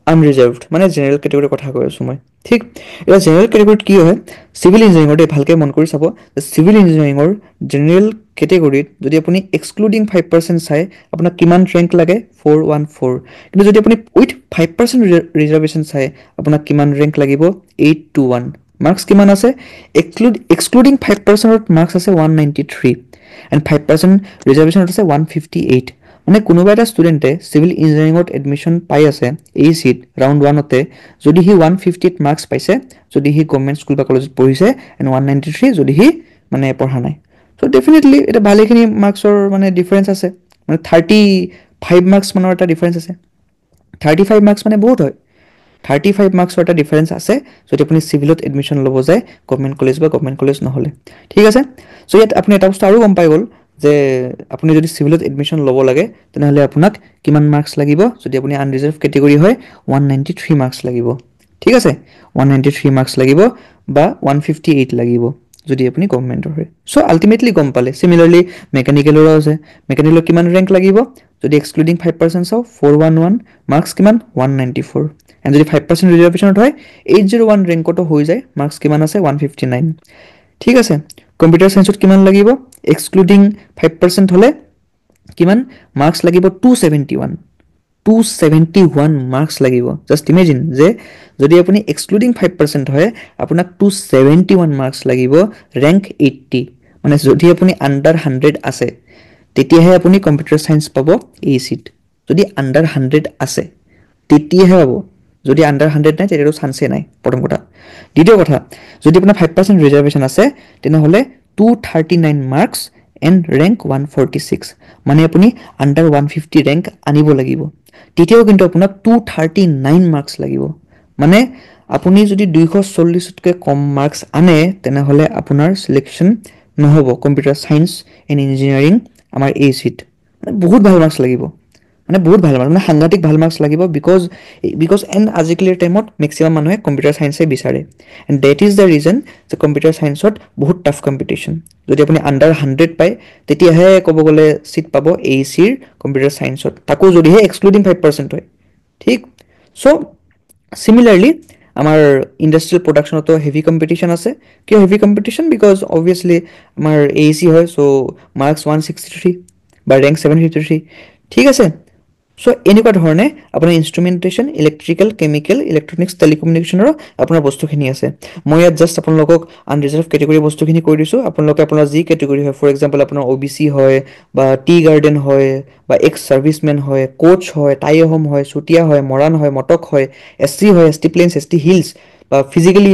আনৰিজাৰ্ভড মানে জেনেৰেল কেটেগৰীৰ কথা কৈ আছোঁ মই ঠিক এতিয়া জেনেৰেল কেটেগৰীত কি হয় চিভিল ইঞ্জিনিয়াৰিঙৰ দেই ভালকৈ মন কৰি চাব যে চিভিল ইঞ্জিনিয়াৰিঙৰ জেনেৰেল কেটেগৰীত যদি আপুনি এক্সক্লুডিং 5% চাই আপোনাক কিমান ৰেংক লাগে 414 কিন্তু যদি আপুনি উইথ 5% ৰিজাৰ্ভেশ্যন চাই আপোনাক কিমান ৰেংক লাগিব 821 মাৰ্কছ কিমান আছে এক্সক্লুডিং 5%ত মাৰ্কছ আছে 193 এণ্ড 5% ৰিজাৰ্ভেশ্যনত আছে 158 মানে কোনোবা এটা ষ্টুডেণ্টে চিভিল ইঞ্জিনিয়াৰিঙত এডমিশ্যন পাই আছে এই চিট ৰাউণ্ড 1তে যদি সি 158 মাৰ্কছ পাইছে যদি সি গভমেণ্ট স্কুল বা কলেজত পঢ়িছে এণ্ড 193 যদি সি মানে পঢ়া নাই চ' ডেফিনেটলি এটা ভালেখিনি মাৰ্কছৰ মানে ডিফাৰেঞ্চ আছে মানে 35 মাৰ্কছ মানৰ এটা ডিফাৰেঞ্চ আছে 35 মাৰ্কছ মানে বহুত হয় 35 মাৰ্কছৰ এটা ডিফাৰেঞ্চ আছে যদি আপুনি চিভিলত এডমিশ্যন ল'ব যায় গভমেণ্ট কলেজ বা গভমেণ্ট কলেজ নহ'লে ঠিক আছে চ' ইয়াত আপুনি এটা বস্তু আৰু গম পাই গ'ল যে আপুনি যদি চিভিলত এডমিশ্যন ল'ব লাগে তেনেহ'লে আপোনাক কিমান মাৰ্কছ লাগিব যদি আপুনি আনৰিজাৰ্ভ কেটেগৰী হয় 193 মাৰ্কছ লাগিব ঠিক আছে 193 মাৰ্কছ লাগিব বা 158 লাগিব যদি আপুনি গভমেণ্টৰ হয় চ' আল্টিমেটলি গম পালে চিমিলাৰলি মেকানিকেলৰো আছে মেকানিকেলৰ কিমান ৰেংক লাগিব যদি এক্সক্লুডিং 5% চাওঁ 411 মাৰ্কছ কিমান 194 এণ্ড যদি 5% ৰিজাৰ্ভেশ্যনত হয় 801 ৰেংকতো হৈ যায় মাৰ্কছ কিমান আছে 159 ঠিক আছে কম্পিউটাৰ চায়েন্সত কিমান লাগিব এক্সক্লুডিং 5% হলে কিমান মাৰ্কছ লাগিব 271 মাৰ্কছ লাগিব জাষ্ট ইমেজিন যে যদি আপুনি এক্সক্লুডিং 5% হয় আপোনাক 271 মাৰ্কছ লাগিব ৰেংক 80 মানে যদি আপুনি আণ্ডাৰ 100 আছে তেতিয়াহে আপুনি কম্পিউটাৰ সায়েন্স পাব এচিত যদি আণ্ডাৰ 100 আছে তেতিয়াহে পাব যদি আণ্ডাৰ 100 নাই তেতিয়াতো চান্সে নাই প্ৰথম কথা দ্বিতীয় কথা যদি আপোনাৰ 5% ৰিজাৰ্ভেশ্যন আছে তেনেহলে 239 মাৰ্কছ এণ্ড ৰেংক 146 মানে আপুনি আণ্ডাৰ 150 ৰেংক আনিব লাগিব তেতিয়াও কিন্তু আপোনাক 239 মাৰ্কছ লাগিব মানে আপুনি যদি 240 তকৈ কম মাৰ্কছ আনে তেনেহলে আপোনাৰ সিলেকশন নহব কম্পিউটাৰ সায়েন্স এণ্ড ইঞ্জিনিয়াৰিং আমাৰ এচিত মানে বহুত ভাল মাৰ্কছ লাগিব মানে বহুত ভাল মানে সাংঘাতিক ভাল মাৰ্কছ লাগিব বিকজ এণ্ড আজিকালিৰ টাইমত মেক্সিমাম মানুহে কম্পিউটাৰ সায়েন্সে বিচাৰে and that is the reason যে কম্পিউটাৰ সায়েন্সত বহুত টাফ কম্পিটিশ্যন যদি আপুনি আণ্ডাৰ 100 পায় তেতিয়াহে ক'ব গ'লে চিট পাব এ চিৰ কম্পিউটাৰ সায়েন্সত তাকো যদিহে এক্সক্লুডিং 5% হয় ঠিক চ' সিমিলাৰলি আমাৰ ইণ্ডাষ্ট্ৰিয়েল প্ৰডাকশ্যনতো হেভি কম্পিটিশ্যন আছে কিয় হেভি কম্পিটিশ্যন বিকজ অবভিয়াছলি আমাৰ এ চি হয় চ' মাৰ্কছ 163 বা ৰেংক 753 ঠিক আছে চ' এনেকুৱা ধৰণে আপোনাৰ ইনষ্ট্ৰুমেণ্টেশ্যন ইলেক্ট্ৰিকেল কেমিকেল ইলেক্ট্ৰনিক্স টেলিকমিউনিকেশ্যনৰো আপোনাৰ বস্তুখিনি আছে মই ইয়াত জাষ্ট আপোনালোকক আনৰিজাৰ্ভ কেটেগৰী বস্তুখিনি কৈ দিছোঁ আপোনালোকে আপোনাৰ যি কেটেগৰী হয় ফৰ এক্সাম্পল আপোনাৰ অ' বি চি হয় বা টি গাৰ্ডেন হয় বা এক্স ছাৰ্ভিচমেন হয় কোচ হয় টাই অহোম হয় চুতীয়া হয় মৰাণ হয় মটক হয় এছ টি হয় S T plains S T hills বা ফিজিকেলি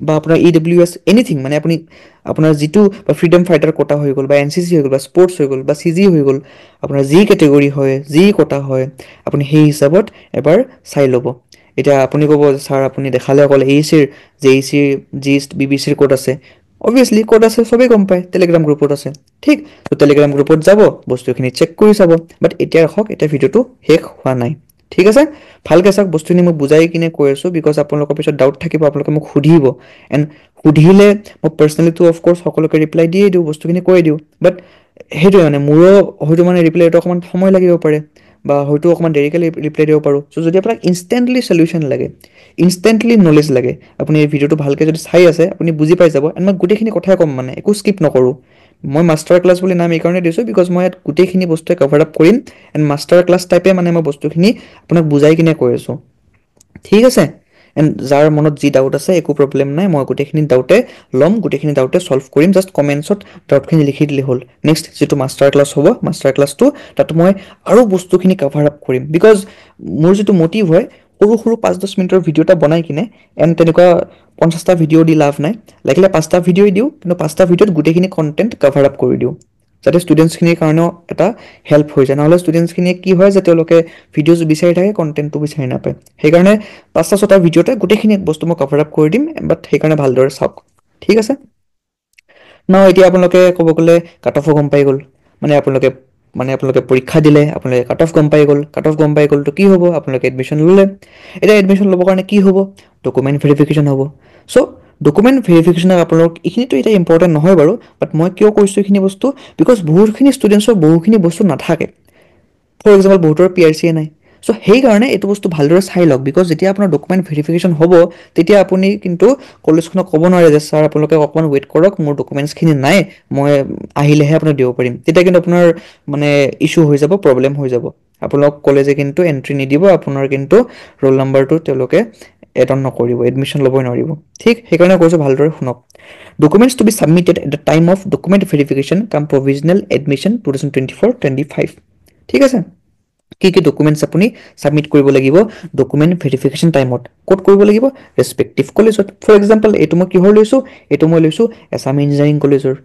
বা আপোনাৰ ই ডব্লিউ এছ এনিথিং মানে আপুনি আপোনাৰ যিটো বা ফ্ৰীডম ফাইটাৰ কোটা হৈ গ'ল বা এন চি চি হৈ গ'ল বা স্পৰ্টছ হৈ গ'ল বা চি জি হৈ গ'ল আপোনাৰ যি কেটেগৰী হয় যি কোটা হয় আপুনি সেই হিচাপত এবাৰ চাই ল'ব এতিয়া আপুনি ক'ব ছাৰ আপুনি দেখালে অকল এ চিৰ যে এ চিৰ জিষ্ট বি বি চিৰ ক'ড আছে অবভিয়াছলি ক'ড আছে চবেই গম পায় টেলিগ্ৰাম গ্ৰুপত আছে ঠিক তো টেলিগ্ৰাম গ্ৰুপত যাব বস্তুখিনি চেক কৰি চাব বাট এতিয়া ৰাখক এতিয়া ভিডিঅ'টো শেষ হোৱা নাই ঠিক আছে ভালকৈ চাওক বস্তুখিনি মই বুজাই কিনে কৈ আছোঁ বিকজ আপোনালোকৰ পিছত ডাউট থাকিব আপোনালোকে মোক সুধিব এণ্ড সুধিলে মই পাৰ্চনেলিটো অফক'ৰ্ছ সকলোকে ৰিপ্লাই দিয়ে দিওঁ বস্তুখিনি কৈ দিওঁ বাট সেইটোৱে মানে মোৰো হয়তো মানে ৰিপ্লাইটো অকণমান সময় লাগিব পাৰে বা হয়তো অকণমান দেৰিকৈ ৰিপ্লাই দিব পাৰোঁ চ' যদি আপোনাক ইনষ্টেণ্টলি চলিউশ্যন লাগে ইনষ্টেণ্টলি নলেজ লাগে আপুনি এই ভিডিঅ'টো ভালকৈ যদি চাই আছে আপুনি বুজি পাই যাব এণ্ড মই গোটেইখিনি কথাই ক'ম মানে একো স্কিপ নকৰোঁ মই মাষ্টাৰ ক্লাছ বুলি নাম এইকাৰণে দিছোঁ বিকজ মই ইয়াত গোটেইখিনি বস্তুৱে কভাৰ আপ কৰিম এণ্ড মাষ্টাৰ ক্লাছ টাইপে মানে মই বস্তুখিনি আপোনাক বুজাই কিনে কৈ আছোঁ ঠিক আছে এণ্ড যাৰ মনত যি ডাউট আছে একো প্ৰব্লেম নাই মই গোটেইখিনি ডাউটে ল'ম গোটেইখিনি ডাউটে ছল্ভ কৰিম জাষ্ট কমেণ্টছত ডাউটখিনি লিখি দিলে হ'ল নেক্সট যিটো মাষ্টাৰ ক্লাছ হ'ব মাষ্টাৰ ক্লাছটো তাত মই আৰু বস্তুখিনি কভাৰ আপ কৰিম বিকজ মোৰ যিটো মটিভ হয় সৰু সৰু 5-10 মিনিটৰ ভিডিঅ' এটা বনাই কিনে এণ্ড তেনেকুৱা 50টা ভিডিঅ' দি লাভ নাই লাগিলে 5টা ভিডিঅ'ই দিওঁ কিন্তু 5টা ভিডিঅ'ত গোটেইখিনি কণ্টেণ্ট কভাৰ আপ কৰি দিওঁ যাতে ষ্টুডেণ্টছখিনিৰ কাৰণেও এটা হেল্প হৈ যায় নহ'লে ষ্টুডেণ্টছখিনিয়ে কি হয় যে তেওঁলোকে ভিডিঅ'জ বিচাৰি থাকে কণ্টেণ্টটো বিচাৰি নাপায় সেইকাৰণে 5টা-6টা ভিডিঅ'তে গোটেইখিনি বস্তু মই কভাৰ আপ কৰি দিম বাট সেইকাৰণে ভালদৰে চাওক ঠিক আছে নাও এতিয়া আপোনালোকে ক'ব গ'লে কাট অফো গম পাই গ'ল আপোনালোকে পৰীক্ষা দিলে আপোনালোকে কাট অফ গম পাই গ'ল তো কি হ'ব আপোনালোকে এডমিশ্যন ল'লে এতিয়া এডমিশ্যন ল'বৰ কাৰণে কি হ'ব ডকুমেণ্ট ভেৰিফিকেশ্যন হ'ব চ' ডকুমেণ্ট ভেৰিফিকেশ্যনত আপোনালোক এইখিনিতো এতিয়া ইম্পৰ্টেণ্ট নহয় বাৰু বাট মই কিয় কৈছোঁ এইখিনি বস্তু বিকজ বহুতখিনি ষ্টুডেণ্টছৰ বহুখিনি বস্তু নাথাকে ফৰ এক্সাম্পল বহুতৰ পি আৰ চিয়ে নাই চ' সেইকাৰণে এইটো বস্তু ভালদৰে চাই লওক বিকজ যেতিয়া আপোনাৰ ডকুমেণ্ট ভেৰিফিকেশ্যন হ'ব তেতিয়া আপুনি কিন্তু কলেজখনক ক'ব নোৱাৰে যে ছাৰ আপোনালোকে অকণমান ৱেইট কৰক মোৰ ডকুমেণ্টছখিনি নাই মই আহিলেহে আপোনাক দিব পাৰিম তেতিয়া কিন্তু আপোনাৰ মানে ইছ্যু হৈ যাব প্ৰব্লেম হৈ যাব আপোনালোক কলেজে কিন্তু এণ্ট্ৰি নিদিব আপোনাৰ কিন্তু ৰোল নম্বৰটো তেওঁলোকে এড অন নকৰিব এডমিশ্যন ল'বই নোৱাৰিব ঠিক সেইকাৰণে কৈছোঁ ভালদৰে শুনক documents to be submitted at the time of document verification cum provisional admission 2024-25 ঠিক আছে কি কি ডকুমেণ্টছ আপুনি ছাবমিট কৰিব লাগিব ডকুমেণ্ট ভেৰিফিকেশ্যন টাইমত ক'ত কৰিব লাগিব ৰেচপেক্টিভ কলেজত ফৰ এক্সাম্পল এইটো মই কিহৰ লৈছোঁ এইটো মই লৈছোঁ এছাম ইঞ্জিনিয়াৰিং কলেজৰ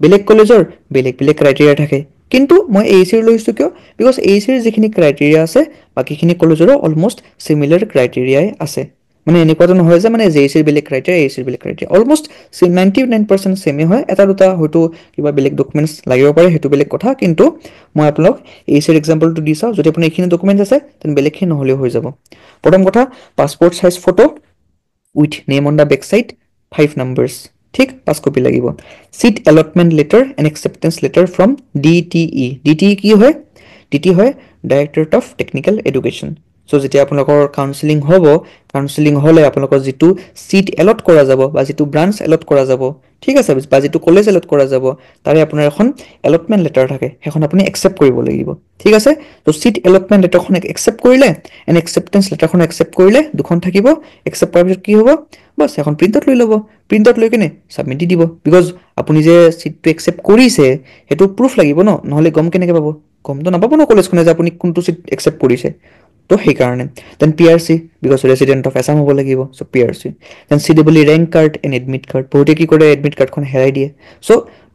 বেলেগ কলেজৰ বেলেগ বেলেগ ক্ৰাইটেৰিয়া থাকে কিন্তু মই এ চিৰ লৈছোঁ কিয় বিকজ এ চিৰ যিখিনি ক্ৰাইটেৰিয়া আছে বাকীখিনি কলেজৰো অলমষ্ট চিমিলাৰ ক্ৰাইটেৰিয়াই আছে মানে এনেকুৱাটো নহয় যে মানে জে চিৰ বেলেগ ক্ৰাইটেৰিয়া এ চিৰ বেলেগ ক্ৰাইটেৰিয়া অলমষ্ট 99% ছেমে হয় এটা দুটা হয়তো কিবা বেলেগ ডকুমেণ্টছ লাগিব পাৰে সেইটো বেলেগ কথা কিন্তু মই আপোনালোক এ চিৰ এক্সাম্পলটো দি চাওঁ যদি আপোনাৰ এইখিনি ডকুমেণ্টছ আছে তেন্তে বেলেগখিনি নহ'লেও হৈ যাব প্ৰথম কথা passport size photo with name on the back side 5 numbers ঠিক 5 কপি লাগিব seat allotment letter and acceptance letter from DTE কি হয় DTE হয় directorate of technical education so যেতিয়া আপোনালোকৰ কাউন্সেলিং হ'ব, কাউন্সেলিং হ'লে আপোনালোকৰ যিটো সিট এলট কৰা যাব বা যিটো ব্ৰাঞ্চ এলট কৰা যাব, ঠিক আছে, বা যিটো কলেজ এলট কৰা যাব, তাৰে আপোনাৰ এখন এলটমেণ্ট লেটাৰ থাকে, সেইখন আপুনি একচেপ্ট কৰিব লাগিব, ঠিক আছে। তো সিট এলটমেণ্ট লেটাৰখন একচেপ্ট কৰিলে, এণ্ড একচেপ্টেঞ্চ লেটাৰখন একচেপ্ট কৰিলে, দুখন থাকিব। একচেপ্ট কৰাৰ পিছত কি হ'ব, বাছ এখন প্ৰিণ্টত লৈ ল'ব, প্ৰিণ্টত লৈ কিনে ছাবমিট দি দিব, বিকজ আপুনি যে সিটটো একচেপ্ট কৰিছে সেইটো প্ৰুফ লাগিব ন, নহ'লে গম কেনেকৈ পাব, গমটো নাপাব ন কলেজখনে যে আপুনি কোনটো সিট একচেপ্ট কৰিছে। তো সেইকাৰণে then PRC, because resident of Assam হ'ব লাগিব, so' PRC। Then CEE rank card and admit card, বহুতে কি কৰে এডমিট কাৰ্ডখন হেৰাই দিয়ে, চ'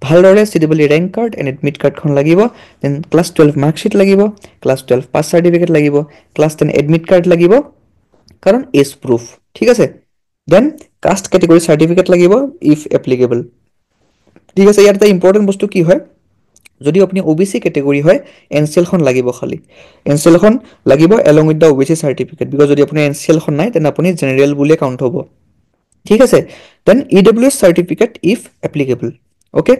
ভালদৰে CEE rank card and admit কাৰ্ডখন লাগিব। দেন ক্লাছ 12 মাৰ্কশ্বিট লাগিব, ক্লাছ 12 পাছ চাৰ্টিফিকেট লাগিব, ক্লাছ 10 এডমিট কাৰ্ড লাগিব, কাৰণ এজ প্ৰুফ, ঠিক আছে। দেন কাষ্ট কেটেগৰী চাৰ্টিফিকেট লাগিব ইফ এপ্লিকেবল, ঠিক আছে। ইয়াত এটা ইম্পৰ্টেণ্ট বস্তু কি হয়, যদি আপুনি OBC কেটেগৰী হয়, NCLখন লাগিব খালি, NCLখন লাগিব along with the OBC certificate, because যদি আপোনাৰ NCLখন নাই তেনে আপুনি জেনেৰেল বুলিয়ে কাউণ্ট হ'ব, ঠিক আছে। Then EWS certificate if applicable, okay.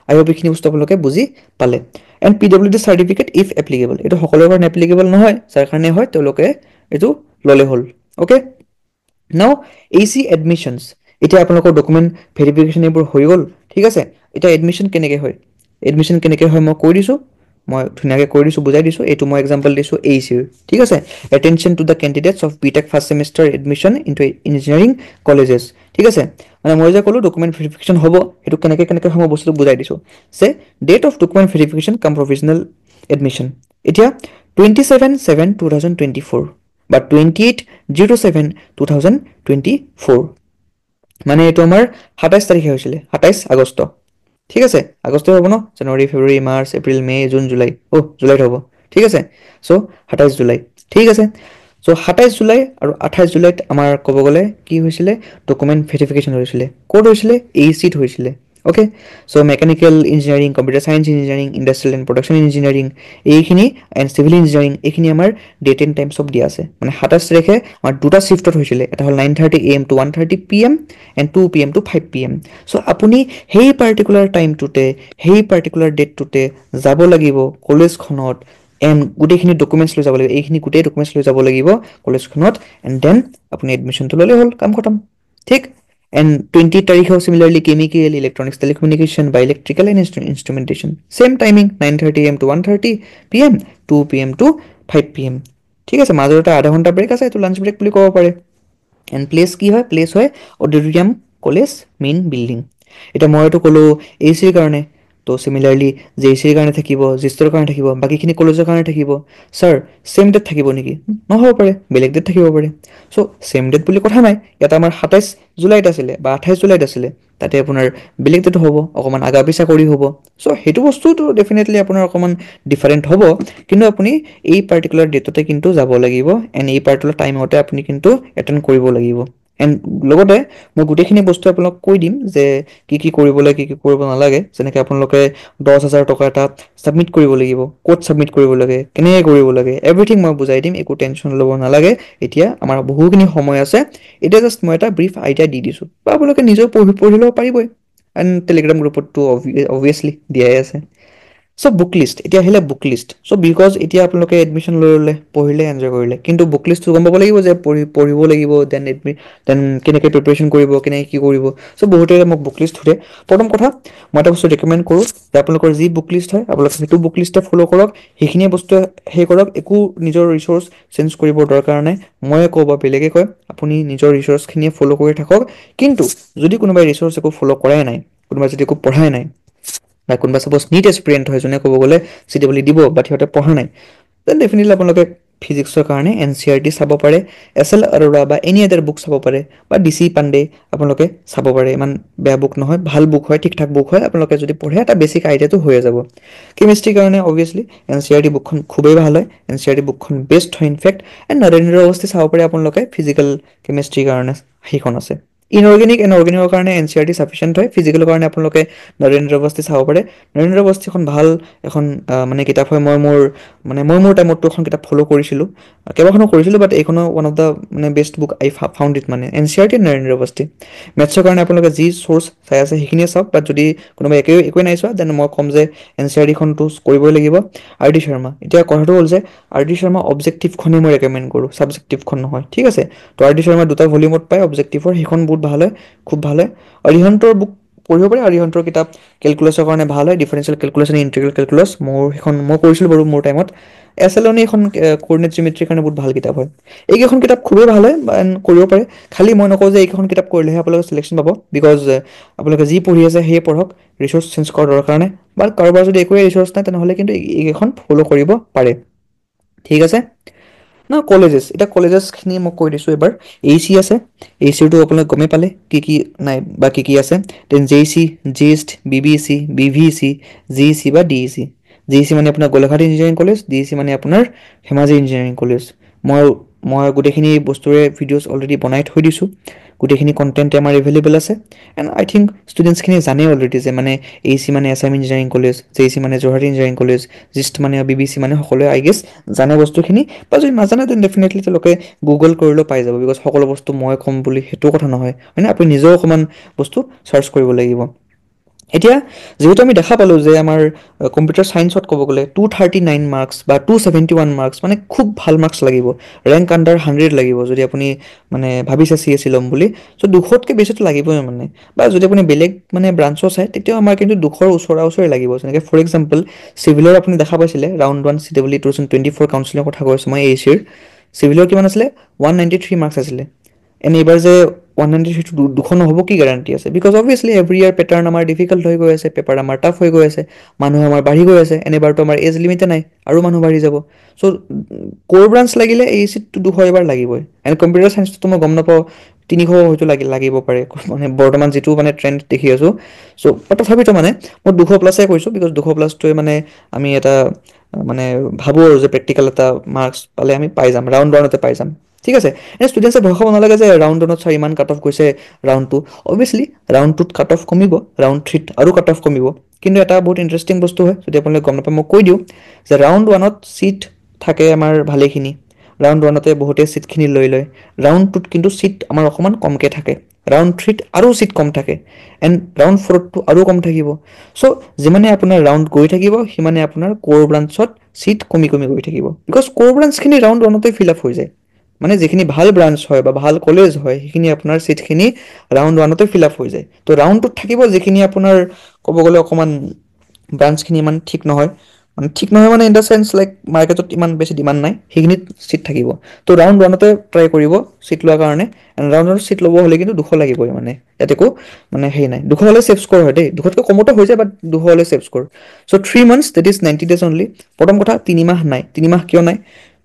I hope এইখিনি বস্তু আপোনালোকে বুজি পালে। And PWD certificate if applicable, এইটো সকলোৰে কাৰণে এপ্লিকেবল নহয়, যাৰ কাৰণে হয় তেওঁলোকে এইটো ল'লে হ'ল, অ'কে। নাও AC এডমিশ্যনছ, এতিয়া আপোনালোকৰ ডকুমেণ্ট ভেৰিফিকেশ্যন এইবোৰ হৈ গ'ল, ঠিক আছে। এতিয়া এডমিশ্যন কেনেকৈ হয়, এডমিশ্যন কেনেকৈ হয় মই কৈ দিছোঁ, মই ধুনীয়াকৈ কৈ দিছোঁ, বুজাই দিছোঁ। এইটো মই এক্সাম্পল দিছোঁ ACৰ, ঠিক আছে। Attention to the candidates of BTech first semester admission into engineering colleges, ঠিক আছে। মানে মই যে ক'লোঁ ডকুমেণ্ট ভেৰিফিকেশ্যন হ'ব, সেইটো কেনেকৈ হ'ব বস্তুটো বুজাই দিছোঁ। যে date of document verification cum provisional admission, এতিয়া 27/7/2024 বা 28/07/2024, মানে এইটো আমাৰ 27 তাৰিখে হৈছিলে, 27 আগষ্ট, ঠিক আছে। আগষ্ট হ'ব ন, January February March April May June July, জুলাইত হ'ব, ঠিক আছে। চ' 27 জুলাই, ঠিক আছে। চ' 27 জুলাই আৰু 28 জুলাইত আমাৰ ক'ব গ'লে কি হৈছিলে, ডকুমেণ্ট ভেৰিফিকেশ্যন হৈছিলে, ক'ত হৈছিলে, ACত হৈছিলে, okay. So' mechanical engineering, computer science engineering, industrial and production engineering, এইখিনি এণ্ড চিভিল ইঞ্জিনিয়াৰিং, এইখিনি আমাৰ ডেট এণ্ড টাইম চব দিয়া আছে। মানে 27 তাৰিখে আমাৰ দুটা শ্বিফ্টত হৈছিলে, এটা হ'ল 9:30 AM to 1:30 PM and 2 PM to 5 PM। চ' আপুনি সেই পাৰ্টিকুলাৰ টাইমটোতে, সেই পাৰ্টিকুলাৰ ডেটটোতে যাব লাগিব কলেজখনত, এণ্ড গোটেইখিনি ডকুমেণ্টছ লৈ যাব লাগিব, এইখিনি গোটেই ডকুমেণ্টছ লৈ যাব লাগিব কলেজখনত, এণ্ড দেন আপুনি এডমিশ্যনটো ল'লেই হ'ল, কাম খতম, ঠিক। এণ্ড 20 তাৰিখেও চিমিলাৰলি কেমিকেল, ইলেক্ট্ৰনিক্স, টেলিকমিউনিকেশ্যন বা electrical and instrumentation, same timing 9:30 AM to 1:30 PM, 2 PM to 5 PM, ঠিক আছে। মাজৰ এটা আধা ঘণ্টা ব্ৰেক আছে, এইটো লাঞ্চ ব্ৰেক বুলি ক'ব পাৰে। এণ্ড প্লেচ কি হয়, প্লেচ হয় অডিটৰিয়াম কলেজ মেইন বিল্ডিং। এতিয়া মই এইটো ক'লোঁ ACৰ কাৰণে, তো চিমিলাৰলি JCৰ কাৰণে থাকিব, জিষ্টৰ কাৰণে থাকিব, বাকীখিনি কলেজৰ কাৰণে থাকিব। ছাৰ ছেইম ডেট থাকিব নেকি, নহ'ব পাৰে, বেলেগ ডেট থাকিব পাৰে। চ' ছেইম ডেট বুলি কথা নাই, ইয়াত আমাৰ 27 জুলাইত আছিলে বা 28 জুলাইত আছিলে, তাতে আপোনাৰ বেলেগ ডেট হ'ব, অকণমান আগা পিছা কৰি হ'ব। চ' সেইটো বস্তুটো ডেফিনেটলি আপোনাৰ অকণমান ডিফাৰেণ্ট হ'ব, কিন্তু আপুনি এই পাৰ্টিকুলাৰ ডেটতে কিন্তু যাব লাগিব, এণ্ড এই পাৰ্টিকুলাৰ টাইমতে আপুনি কিন্তু এটেণ্ড কৰিব লাগিব। এণ্ড লগতে মই গোটেইখিনি বস্তু আপোনালোকক কৈ দিম যে কি কি কৰিব লাগে, কি কি কৰিব নালাগে। যেনেকৈ আপোনালোকে 10,000 টকা এটা ছাবমিট কৰিব লাগিব, ক'ত ছাবমিট কৰিব লাগে, কেনেকৈ কৰিব লাগে, এভৰিথিং মই বুজাই দিম, একো টেনশ্যন ল'ব নালাগে। এতিয়া আমাৰ বহুখিনি সময় আছে, এতিয়া জাষ্ট মই এটা ব্ৰিফ আইডিয়া দি দিছোঁ, বা আপোনালোকে নিজেও পঢ়ি ল'ব পাৰিবই, এণ্ড টেলিগ্ৰাম গ্ৰুপতটো অবভিয়াছলি দিয়াই আছে। চ' বুক লিষ্ট, এতিয়া আহিলে বুক লিষ্ট। চ' বিকজ এতিয়া আপোনালোকে এডমিশ্যন লৈ ল'লে, পঢ়িলে, এনজয় কৰিলে, কিন্তু বুক লিষ্টটো গম পাব লাগিব যে পঢ়িব লাগিব, দেন কেনেকৈ প্ৰিপেৰেশ্যন কৰিব, কেনেকৈ কি কৰিব। চ' বহুতে মোক বুক লিষ্ট সোধে। প্ৰথম কথা মই এটা বস্তু ৰেকমেণ্ড কৰোঁ যে আপোনালোকৰ যি বুক লিষ্ট হয় আপোনালোকে সেইটো বুক লিষ্টে ফ'ল' কৰক, সেইখিনিয়ে বস্তু সেই কৰক, একো নিজৰ ৰিচোৰ্চ চেঞ্জ কৰিবৰ দৰকাৰ নাই। ময়ে কওঁ বা বেলেগে কয়, আপুনি নিজৰ ৰিচোৰ্চখিনিয়ে ফ'ল' কৰি থাকক। কিন্তু যদি কোনোবাই ৰিচোৰ্চ একো ফ'ল' কৰাই নাই, কোনোবাই যদি একো পঢ়াই নাই, বা কোনোবা ছাপ'জ নিট এস্পিৰেণ্ট হয়, যোনে ক'ব গ'লে CEE দিব বাট সিহঁতে পঢ়া নাই, দেন ডেফিনেটলি আপোনালোকে ফিজিক্সৰ কাৰণে NCERT চাব পাৰে, SL আৰোৰা বা এনি আদাৰ বুক চাব পাৰে, বা DC পাণ্ডে আপোনালোকে চাব পাৰে। ইমান বেয়া বুক নহয়, ভাল বুক হয়, ঠিক ঠাক বুক হয়। আপোনালোকে যদি পঢ়ে এটা বেছিক আইডিয়াটো হৈয়ে যাব। কেমিষ্ট্ৰিৰ কাৰণে অবভিয়াছলি NCERT বুকখন খুবেই ভাল হয়, NCERT বুকখন বেষ্ট হয় ইনফেক্ট। এণ্ড নৰেন্দ্ৰ অৱস্থি চাব পাৰে আপোনালোকে, ফিজিকেল কেমিষ্ট্ৰিৰ কাৰণে সেইখন আছে। ইনঅৰ্গেনিক এণ্ড অৰ্গেনিকৰ কাৰণে NCERT ছাফিচিয়েণ্ট হয়। ফিজিকেলৰ কাৰণে আপোনালোকে নৰেন্দ্ৰ অৱস্থি চাব পাৰে। নৰেন্দ্ৰ অৱস্থি এখন ভাল এখন মানে কিতাপ হয়। মই মোৰ টাইমতো এখন কিতাপ ফ'ল' কৰিছিলোঁ, কেইবাখনো কৰিছিলোঁ, বাট এইখনো ওৱান অফ দ্য মানে best book I found it. মানে NCERT নৰেন্দ্ৰ অৱস্থি। মেথছৰ কাৰণে আপোনালোকে যি চ'ৰ্চ চাই আছে সেইখিনিয়ে চাওক, বাট যদি কোনোবাই একোৱে নাই চোৱা দেন মই ক'ম যে NCERTখনটো কৰিবই লাগিব। RD শৰ্মা, এতিয়া কথাটো হ'ল যে RD শৰ্মা অবজেক্টিভখনেই মই ৰেকমেণ্ড কৰোঁ, ছাবজেক্টিভখন নহয়, ঠিক আছে। তো RD শৰ্মা 2টা ভলিউমত পায় অবজেক্টিভৰ, সেইখন বহুত ভাল হয়, খুব ভাল হয়। অৰিহন্তৰ বুক পঢ়িব পাৰি। অৰিহন্তৰ কিতাপ কেলকুলাছৰ কাৰণে ভাল হয়, ডিফাৰেঞ্চিয়েল কেলকুলাছ এণ্ড ইণ্টিগ্ৰেল কেলকুলাছ। সেইখন মই কৰিছিলোঁ বাৰু মোৰ টাইমত। SLনি এখন কোঅৰ্ডিনেট জিঅ'মেট্ৰিৰ কাৰণে বহুত ভাল কিতাপ হয়। এইকেইখন কিতাপ খুবেই ভাল হয়, কৰিব পাৰে। খালি মই নকওঁ যে এইকেইখন কিতাপ কৰিলেহে আপোনালোকে চিলেকশ্যন পাব, বিকজ আপোনালোকে যি পঢ়ি আছে সেয়ে পঢ়ক, ৰিচোৰ্চ চেঞ্জ কৰাৰ দৰকাৰ নাই। বা কাৰোবাৰ যদি একোৱেই ৰিচোৰ্চ নাই তেনেহ'লে কিন্তু এইকেইখন ফ'ল' কৰিব পাৰে, ঠিক আছে। ন কলেজেছ, এতিয়া কলেজেছখিনি মই কৈ দিছোঁ এবাৰ। AC আছে, ACটো আপোনালোকে গমেই পালে কি নাই বা কি আছে। Then JEC, GIST, BBC, BVEC, GEC বা DEC। GEC মানে আপোনাৰ গোলাঘাট ইঞ্জিনিয়াৰিং কলেজ, DEC মানে আপোনাৰ ধেমাজি ইঞ্জিনিয়াৰিং কলেজ। মই গোটেইখিনি বস্তুৰে ভিডিঅ'ছ অলৰেডি বনাই থৈ দিছোঁ, গোটেইখিনি কণ্টেণ্ট আমাৰ এভেইলেবল আছে। এণ্ড আই থিংক ষ্টুডেণ্টছখিনি জানেই অলৰেডি যে মানে AC মানে আছাম ইঞ্জিনিয়াৰিং কলেজ, JEC মানে যোৰহাট ইঞ্জিনিয়াৰিং কলেজ, GIST মানে BBC মানে সকলোৱে আই গেছ জানে বস্তুখিনি। বা যদি নাজানে তেন ডেফিনেটলি তেওঁলোকে গুগল কৰিলেও পাই যাব, বিকজ সকলো বস্তু মই ক'ম বুলি সেইটো কথা নহয়, হয়নে। আপুনি নিজেও অকণমান বস্তু চাৰ্চ কৰিব লাগিব। এতিয়া যিহেতু আমি দেখা পালোঁ যে আমাৰ কম্পিউটাৰ ছায়েন্সত ক'ব গ'লে 239 মাৰ্কছ বা 271 মাৰ্কছ মানে খুব ভাল মাৰ্কছ লাগিব, ৰেংক আণ্ডাৰ 100 লাগিব যদি আপুনি মানে ভাবিছে CSE ল'ম বুলি। চ' 200তকৈ বেছিতো লাগিবই মানে। বা যদি আপুনি বেলেগ মানে ব্ৰাঞ্চো চায় তেতিয়াও আমাৰ কিন্তু 200ৰ ওচৰা লাগিব। যেনেকৈ ফৰ এক্সাম্পল চিভিলৰ আপুনি দেখা পাইছিলে ৰাউণ্ড 1 CWE 2024 কাউন্সিলিঙৰ কথা কৈছোঁ মই। ACৰ চিভিলৰ কিমান আছিলে, 193 মাৰ্কছ আছিলে। এণ্ড এইবাৰ যে 193টো 200 নহ'ব কি গেৰাণ্টি আছে, because obviously every year pattern আমাৰ ডিফিকাল্ট হৈ গৈ আছে, পেপাৰ আমাৰ টাফ হৈ গৈ আছে, মানুহ আমাৰ বাঢ়ি গৈ আছে। এনেবাৰতো আমাৰ এজ লিমিটে নাই, আৰু মানুহ বাঢ়ি যাব। চ' ক'ৰ ব্ৰাঞ্চ লাগিলে ACটো 200 এবাৰ লাগিবই। এণ্ড কম্পিউটাৰ ছায়েন্সটো মই গম নাপাওঁ 300 হয়তো লাগিব পাৰে, মানে বৰ্তমান যিটো মানে ট্ৰেণ্ড দেখি আছোঁ। চ' তথাপিতো মানে মই 200+ কৈছোঁ, বিকজ 200+টোৱে মানে আমি এটা মানে ভাবোঁ আৰু যে প্ৰেক্টিকেল এটা মাৰ্কছ পালে আমি পাই যাম, ৰাউণ্ড 1তে পাই যাম, ঠিক আছে। এনে ষ্টুডেণ্টছে ভয় খাব নালাগে যে ৰাউণ্ড 1ত ছাৰ ইমান কাট অফ গৈছে, ৰাউণ্ড 2 অবভিয়াছলি ৰাউণ্ড 2ত কাট অফ কমিব, ৰাউণ্ড 3ত আৰু কাট অফ কমিব। কিন্তু এটা বহুত ইণ্টাৰেষ্টিং বস্তু হয়, যদি আপোনালোকে গম নাপায় মই কৈ দিওঁ যে ৰাউণ্ড 1ত ছিট থাকে আমাৰ ভালেখিনি, ৰাউণ্ড 1তে বহুতে ছিটখিনি লৈ লয়। ৰাউণ্ড 2ত কিন্তু ছিট আমাৰ অকণমান কমকৈ থাকে, ৰাউণ্ড 3ত আৰু ছিট কম থাকে, এণ্ড ৰাউণ্ড 4তটো আৰু কম থাকিব। চ' যিমানে আপোনাৰ ৰাউণ্ড গৈ থাকিব সিমানে আপোনাৰ ক'ৰ ব্ৰাঞ্চত ছিট কমি গৈ থাকিব, বিকজ ক'ৰ ব্ৰাঞ্চখিনি ৰাউণ্ড 1তে ফিল আপ হৈ যায়। মানে যিখিনি ভাল ব্ৰাঞ্চ হয় বা ভাল কলেজ হয় সেইখিনি আপোনাৰ ছিটখিনি ৰাউণ্ড 1তে ফিল আপ হৈ যায়। তো ৰাউণ্ড 2ত থাকিব যিখিনি আপোনাৰ ক'ব গ'লে অকণমান ব্ৰাঞ্চখিনি ইমান ঠিক নহয়, মানে ইন দ্য চেন্স লাইক মাৰ্কেটত ইমান বেছি ডিমাণ্ড নাই, সেইখিনিত ছিট থাকিব। তো ৰাউণ্ড 1তে ট্ৰাই কৰিব ছিট লোৱাৰ কাৰণে। এণ্ড ৰাউণ্ড 1ত ছিট ল'ব হ'লে কিন্তু 200 লাগিবই, মানে ইয়াত একো মানে হেৰি নাই। 200 হ'লে ছেফ স্ক'ৰ হয় দেই, 200তকৈ কমতো হৈ যায়, বাট 200 হ'লে safe score. So' 3 months that is 90 days only. প্ৰথম কথা 3 মাহ নাই, 3 মাহ কিয় নাই,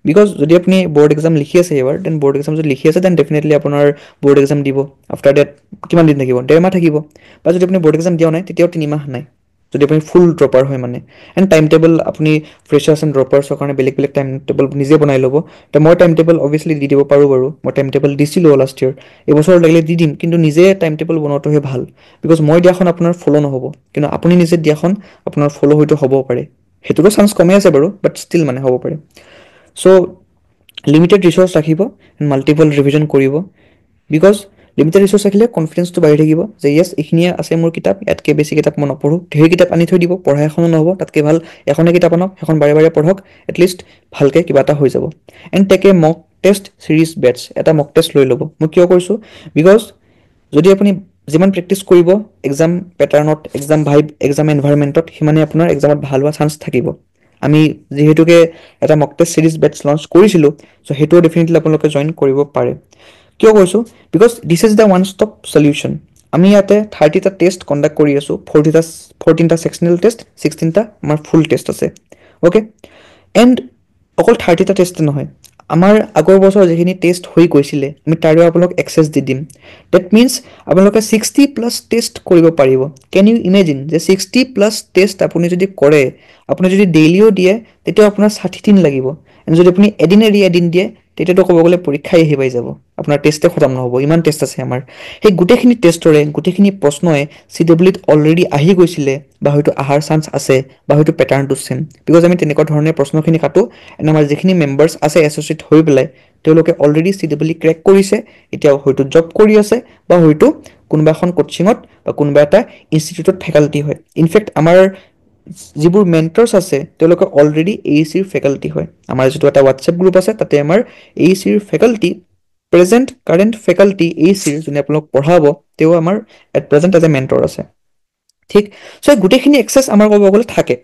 বিকজ যদি আপুনি বৰ্ড এক্সাম লিখি আছে এইবাৰ, দেন বৰ্ড এক্সাম যদি লিখি আছে দেন ডেফিনেটলি আপোনাৰ বৰ্ড এক্সাম দিব। আফটাৰ ডেট কিমান দিন থাকিব, 1.5 মাহ থাকিব। বা যদি আপুনি বৰ্ড এক্সাম দিয়াও নাই তেতিয়াও 3 মাহ নাই, যদি আপুনি ফুল ড্ৰপাৰ হয় মানে। এণ্ড টাইম টেবল আপুনি ফ্ৰেচাৰ্ছ এণ্ড ড্ৰপাৰ্ছৰ কাৰণে বেলেগ টাইম টেবল নিজে বনাই ল'ব। তো মই টাইম টেবল অবভিয়াছলি দি দিব পাৰোঁ বাৰু, মই টাইম টেবল দিছিলোঁ লাষ্ট ইয়েৰ, এইবছৰ লাগিলে দি দিম, কিন্তু নিজে টাইম টেবল বনোৱাটোহে ভাল। বিকজ মই দিয়াখন আপোনাৰ ফ'ল' নহ'ব, কিন্তু আপুনি নিজে দিয়াখন আপোনাৰ ফ'ল' হয়তো হ'বও পাৰে। সেইটোতো চান্স কমেই আছে বাৰু, বাট ষ্টিল মানে হ'ব পাৰে। চ' লিমিটেড ৰিচোৰ্চ ৰাখিব, মাল্টিপল ৰিভিজন কৰিব, বিকজ লিমিটেড ৰিচোৰ্চ ৰাখিলে কনফিডেঞ্চটো বাঢ়ি থাকিব যে য়েছ এইখিনিয়ে আছে মোৰ কিতাপ, ইয়াতকৈ বেছি কিতাপ মই নপঢ়োঁ। ঢেৰ কিতাপ আনি থৈ দিব, পঢ়া এখনো নহ'ব, তাতকৈ ভাল এখনে কিতাপ আনক, সেইখন বাৰে পঢ়ক, এটলিষ্ট ভালকৈ কিবা এটা হৈ যাব। And take a mock test series batches, এটা মক টেষ্ট লৈ ল'ব। মই কিয় কৈছোঁ, বিকজ যদি আপুনি যিমান প্ৰেক্টিচ কৰিব এক্সাম পেটাৰ্ণত, এক্সাম ভাইব, এক্সাম এনভাইৰমেণ্টত, সিমানে আপোনাৰ এক্সামত ভাল হোৱা চান্স থাকিব। আমি যিহেতুকে এটা mock test series batch launch কৰিছিলোঁ, চ' সেইটোও ডেফিনেটলি আপোনালোকে জইন কৰিব পাৰে। কিয় কৈছোঁ, because this is the one stop solution. আমি ইয়াতে 30টা টেষ্ট কণ্ডাক্ট কৰি আছোঁ, 14টা ছেকশ্যনেল টেষ্ট, 16টা আমাৰ ফুল টেষ্ট আছে, অ'কে। এণ্ড অকল 30টা টেষ্টে নহয়, আমাৰ আগৰ বছৰ যিখিনি টেষ্ট হৈ গৈছিলে আমি তাৰে আপোনালোকক এক্সেছ দি দিম। ডেট মিনছ আপোনালোকে 60+ টেষ্ট কৰিব পাৰিব। কেন ইউ ইমেজিন যে 60+ টেষ্ট আপুনি যদি কৰে, আপুনি যদি ডেইলিও দিয়ে তেতিয়াও আপোনাৰ 60 দিন লাগিব। যদি আপুনি এদিন এৰি এদিন দিয়ে তেতিয়াতো ক'ব গ'লে পৰীক্ষাই আহি পাই যাব, আপোনাৰ টেষ্টে খতম নহ'ব, ইমান টেষ্ট আছে আমাৰ। সেই গোটেইখিনি টেষ্টৰে গোটেইখিনি প্ৰশ্নই CWত অলৰেডি আহি গৈছিলে বা হয়তো অহাৰ চান্স আছে বা হয়তো পেটাৰ্ণটো ছেম, বিকজ আমি তেনেকুৱা ধৰণে প্ৰশ্নখিনি কাটো এণ্ড আমাৰ যিখিনি মেম্বাৰ্ছ আছে এছ'চিয়েট হৈ পেলাই তেওঁলোকে অলৰেডি CW ক্ৰেক কৰিছে, এতিয়া হয়তো জব কৰি আছে বা হয়তো কোনোবা এখন কোচিঙত বা কোনোবা এটা ইনষ্টিটিউটত ফেকাল্টি হয়। ইনফেক্ট আমাৰ যিবোৰ মেণ্টৰ্ছ আছে তেওঁলোকে অলৰেডি AECৰ ফেকাল্টি হয়। আমাৰ যিটো এটা হোৱাটছএপ গ্ৰুপ আছে তাতে আমাৰ AECৰ ফেকাল্টি প্ৰেজেণ্ট কাৰেণ্ট ফেকাল্টি AECৰ যোনে আপোনাক পঢ়াব তেওঁ আমাৰ at present as a mentor আছে, ঠিক। চ' গোটেইখিনি এক্সেছ আমাৰ ক'ব গ'লে থাকে,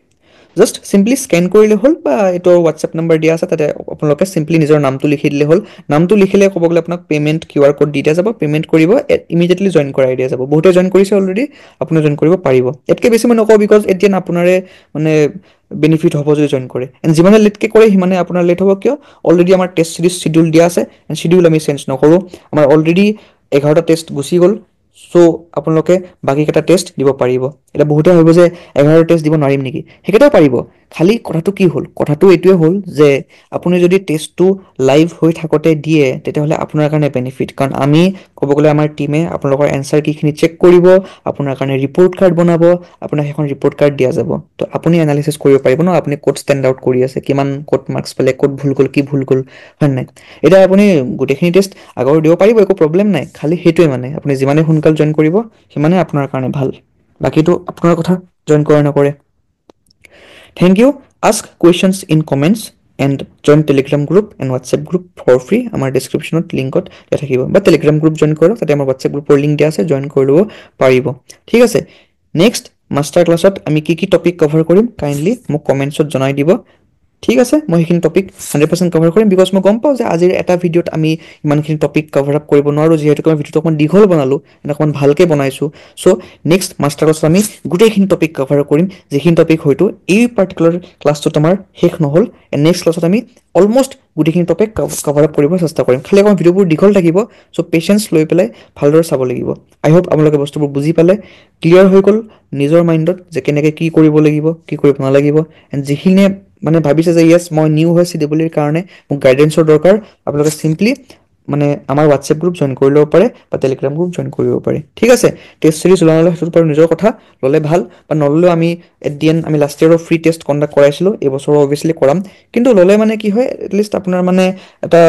জাষ্ট চিম্পলি স্কেন কৰিলে হ'ল বা এইটো হোৱাটছএপ নম্বৰ দিয়া আছে তাতে আপোনালোকে চিম্পলি নিজৰ নামটো লিখি দিলে হ'ল। নামটো লিখিলে ক'ব গ'লে আপোনাক পে'মেণ্ট QR কোড দি দিয়া যাব, পে'মেণ্ট কৰিব ইমিডিয়েটলি জইন কৰাই দিয়া যাব। বহুতে জইন কৰিছে অলৰেডি, আপুনি জইন কৰিব পাৰিব। ইয়াতকৈ বেছি মই নকওঁ বিকজ এতিয়া আপোনাৰে মানে বেনিফিট হ'ব যদি জইন কৰে, এণ্ড যিমানে লেটকৈ কৰে সিমানে আপোনাৰ লেট হ'ব, কিয় অলৰেডি আমাৰ টেষ্ট চিৰিজ শ্বিডিউল দিয়া আছে, শ্বিডিউল আমি চেঞ্জ নকৰোঁ। আমাৰ অলৰেডি 11টা টেষ্ট গুচি গ'ল, চ' আপোনালোকে বাকীকেইটা টেষ্ট দিব পাৰিব। এতিয়া বহুতে ভাবিব যে 11 টেষ্ট দিব নোৱাৰিম নেকি, সেইকেইটাও পাৰিব। খালি কথাটো কি হ'ল, কথাটো এইটোৱে হ'ল যে আপুনি যদি টেষ্টটো লাইভ হৈ থাকোঁতে দিয়ে তেতিয়াহ'লে আপোনাৰ কাৰণে বেনিফিট, কাৰণ আমি ক'ব গ'লে আমাৰ টীমে আপোনালোকৰ এনচাৰ কিখিনি চেক কৰিব, আপোনাৰ কাৰণে ৰিপৰ্ট কাৰ্ড বনাব, আপোনাক সেইখন ৰিপৰ্ট কাৰ্ড দিয়া যাব। তো আপুনি এনালিচিছ কৰিব পাৰিব ন আপুনি ক'ত ষ্টেণ্ড আউট কৰি আছে, কিমান ক'ত মাৰ্কছ পালে, ক'ত ভুল গ'ল, কি ভুল গ'ল, হয় নাই। এতিয়া আপুনি গোটেইখিনি টেষ্ট আগৰ দিব পাৰিব, একো প্ৰব্লেম নাই, খালি সেইটোৱে মানে আপুনি যিমানে সোনকালে জইন কৰিব সিমানে আপোনাৰ কাৰণে ভাল। বাকীটো আপোনাৰ কথা জইন কৰে নকৰে। Thank you. Ask questions in comments and join Telegram group and WhatsApp group for free. আমাৰ ডিছক্ৰিপশ্যনত লিংকত দিয়া থাকিব, বা টেলিগ্ৰাম গ্ৰুপ জইন কৰক, তাতে আমাৰ হোৱাটছএপ গ্ৰুপৰ লিংক দিয়া আছে, জইন কৰি ল'ব পাৰিব, ঠিক আছে। নেক্সট মাষ্টাৰ ক্লাছত আমি কি কি টপিক কভাৰ কৰিম কাইণ্ডলি মোক কমেণ্টছত জনাই দিব, ঠিক আছে। মই সেইখিনি টপিক 100% কভাৰ কৰিম, বিকজ মই গম পাওঁ যে আজিৰ এটা ভিডিঅ'ত আমি ইমানখিনি টপিক কভাৰ আপ কৰিব নোৱাৰোঁ, যিহেতুকে মই ভিডিঅ'টো অকণমান দীঘল বনালোঁ, অকণমান ভালকৈ বনাইছোঁ। চ' নেক্সট মাষ্টাৰ ক্লাছত আমি গোটেইখিনি টপিক কভাৰ কৰিম, যিখিনি টপিক হয়তো এই পাৰ্টিকুলাৰ ক্লাছটোত আমাৰ শেষ নহ'ল, এণ্ড নেক্সট ক্লাছত আমি অলমষ্ট গোটেইখিনি টপিক কভাৰ আপ কৰিব চেষ্টা কৰিম। খালি অকণমান ভিডিঅ'বোৰ দীঘল থাকিব, চ' পেচেঞ্চ লৈ পেলাই ভালদৰে চাব লাগিব। আই হোপ আপোনালোকে বস্তুবোৰ বুজি পালে, ক্লিয়াৰ হৈ গ'ল নিজৰ মাইণ্ডত যে কেনেকৈ কি কৰিব লাগিব, কি কৰিব নালাগিব, এণ্ড যিখিনিয়ে মানে ভাবিছে যে য়েছ মই নিউ হয় CWৰ কাৰণে মোক গাইডেঞ্চৰ দৰকাৰ, আপোনালোকে চিম্পলি মানে আমাৰ হোৱাটছএপ গ্ৰুপ জইন কৰি ল'ব পাৰে বা টেলিগ্ৰাম গ্ৰুপ জইন কৰিব পাৰে, ঠিক আছে। টেষ্ট চিৰিজ ওলোৱা হ'লে সেইটো বাৰু নিজৰ কথা, ল'লে ভাল বা নল'লেও আমি এট দি এণ্ড আমি লাষ্ট ইয়েৰৰ ফ্ৰী টেষ্ট কণ্ডাক্ট কৰাইছিলোঁ, এইবছৰো অভিয়াছলি কৰাম, কিন্তু ল'লে মানে কি হয় এটলিষ্ট আপোনাৰ মানে এটা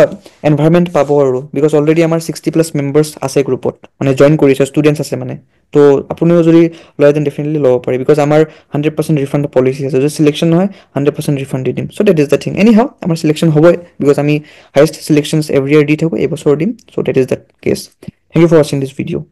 এনভাইৰমেণ্ট পাব আৰু, বিকজ অলৰেডি আমাৰ 60+ মেম্বাৰ্ছ আছে গ্ৰুপত, মানে জইন কৰিছে, ষ্টুডেণ্টছ আছে মানে। তো আপুনিও যদি লয় দেন ডেফিনেটলি ল'ব পাৰে, বিকজ আমাৰ 100% ৰিফাণ্ড পলিচি আছে, যদি চিলেকশ্যন নহয় 100% ৰিফাণ্ড দি দিম। So' that is the thing, anyhow আমাৰ চিলেকশ্যন হ'বই, বিকজ আমি হায়েষ্ট চিলেকশ্যনছ এভৰি ইয়াৰ দি থাকোঁ, এইবছৰো দিম। So' that is the case. Thank you for ৱাচিং দিছ ভিডিঅ'।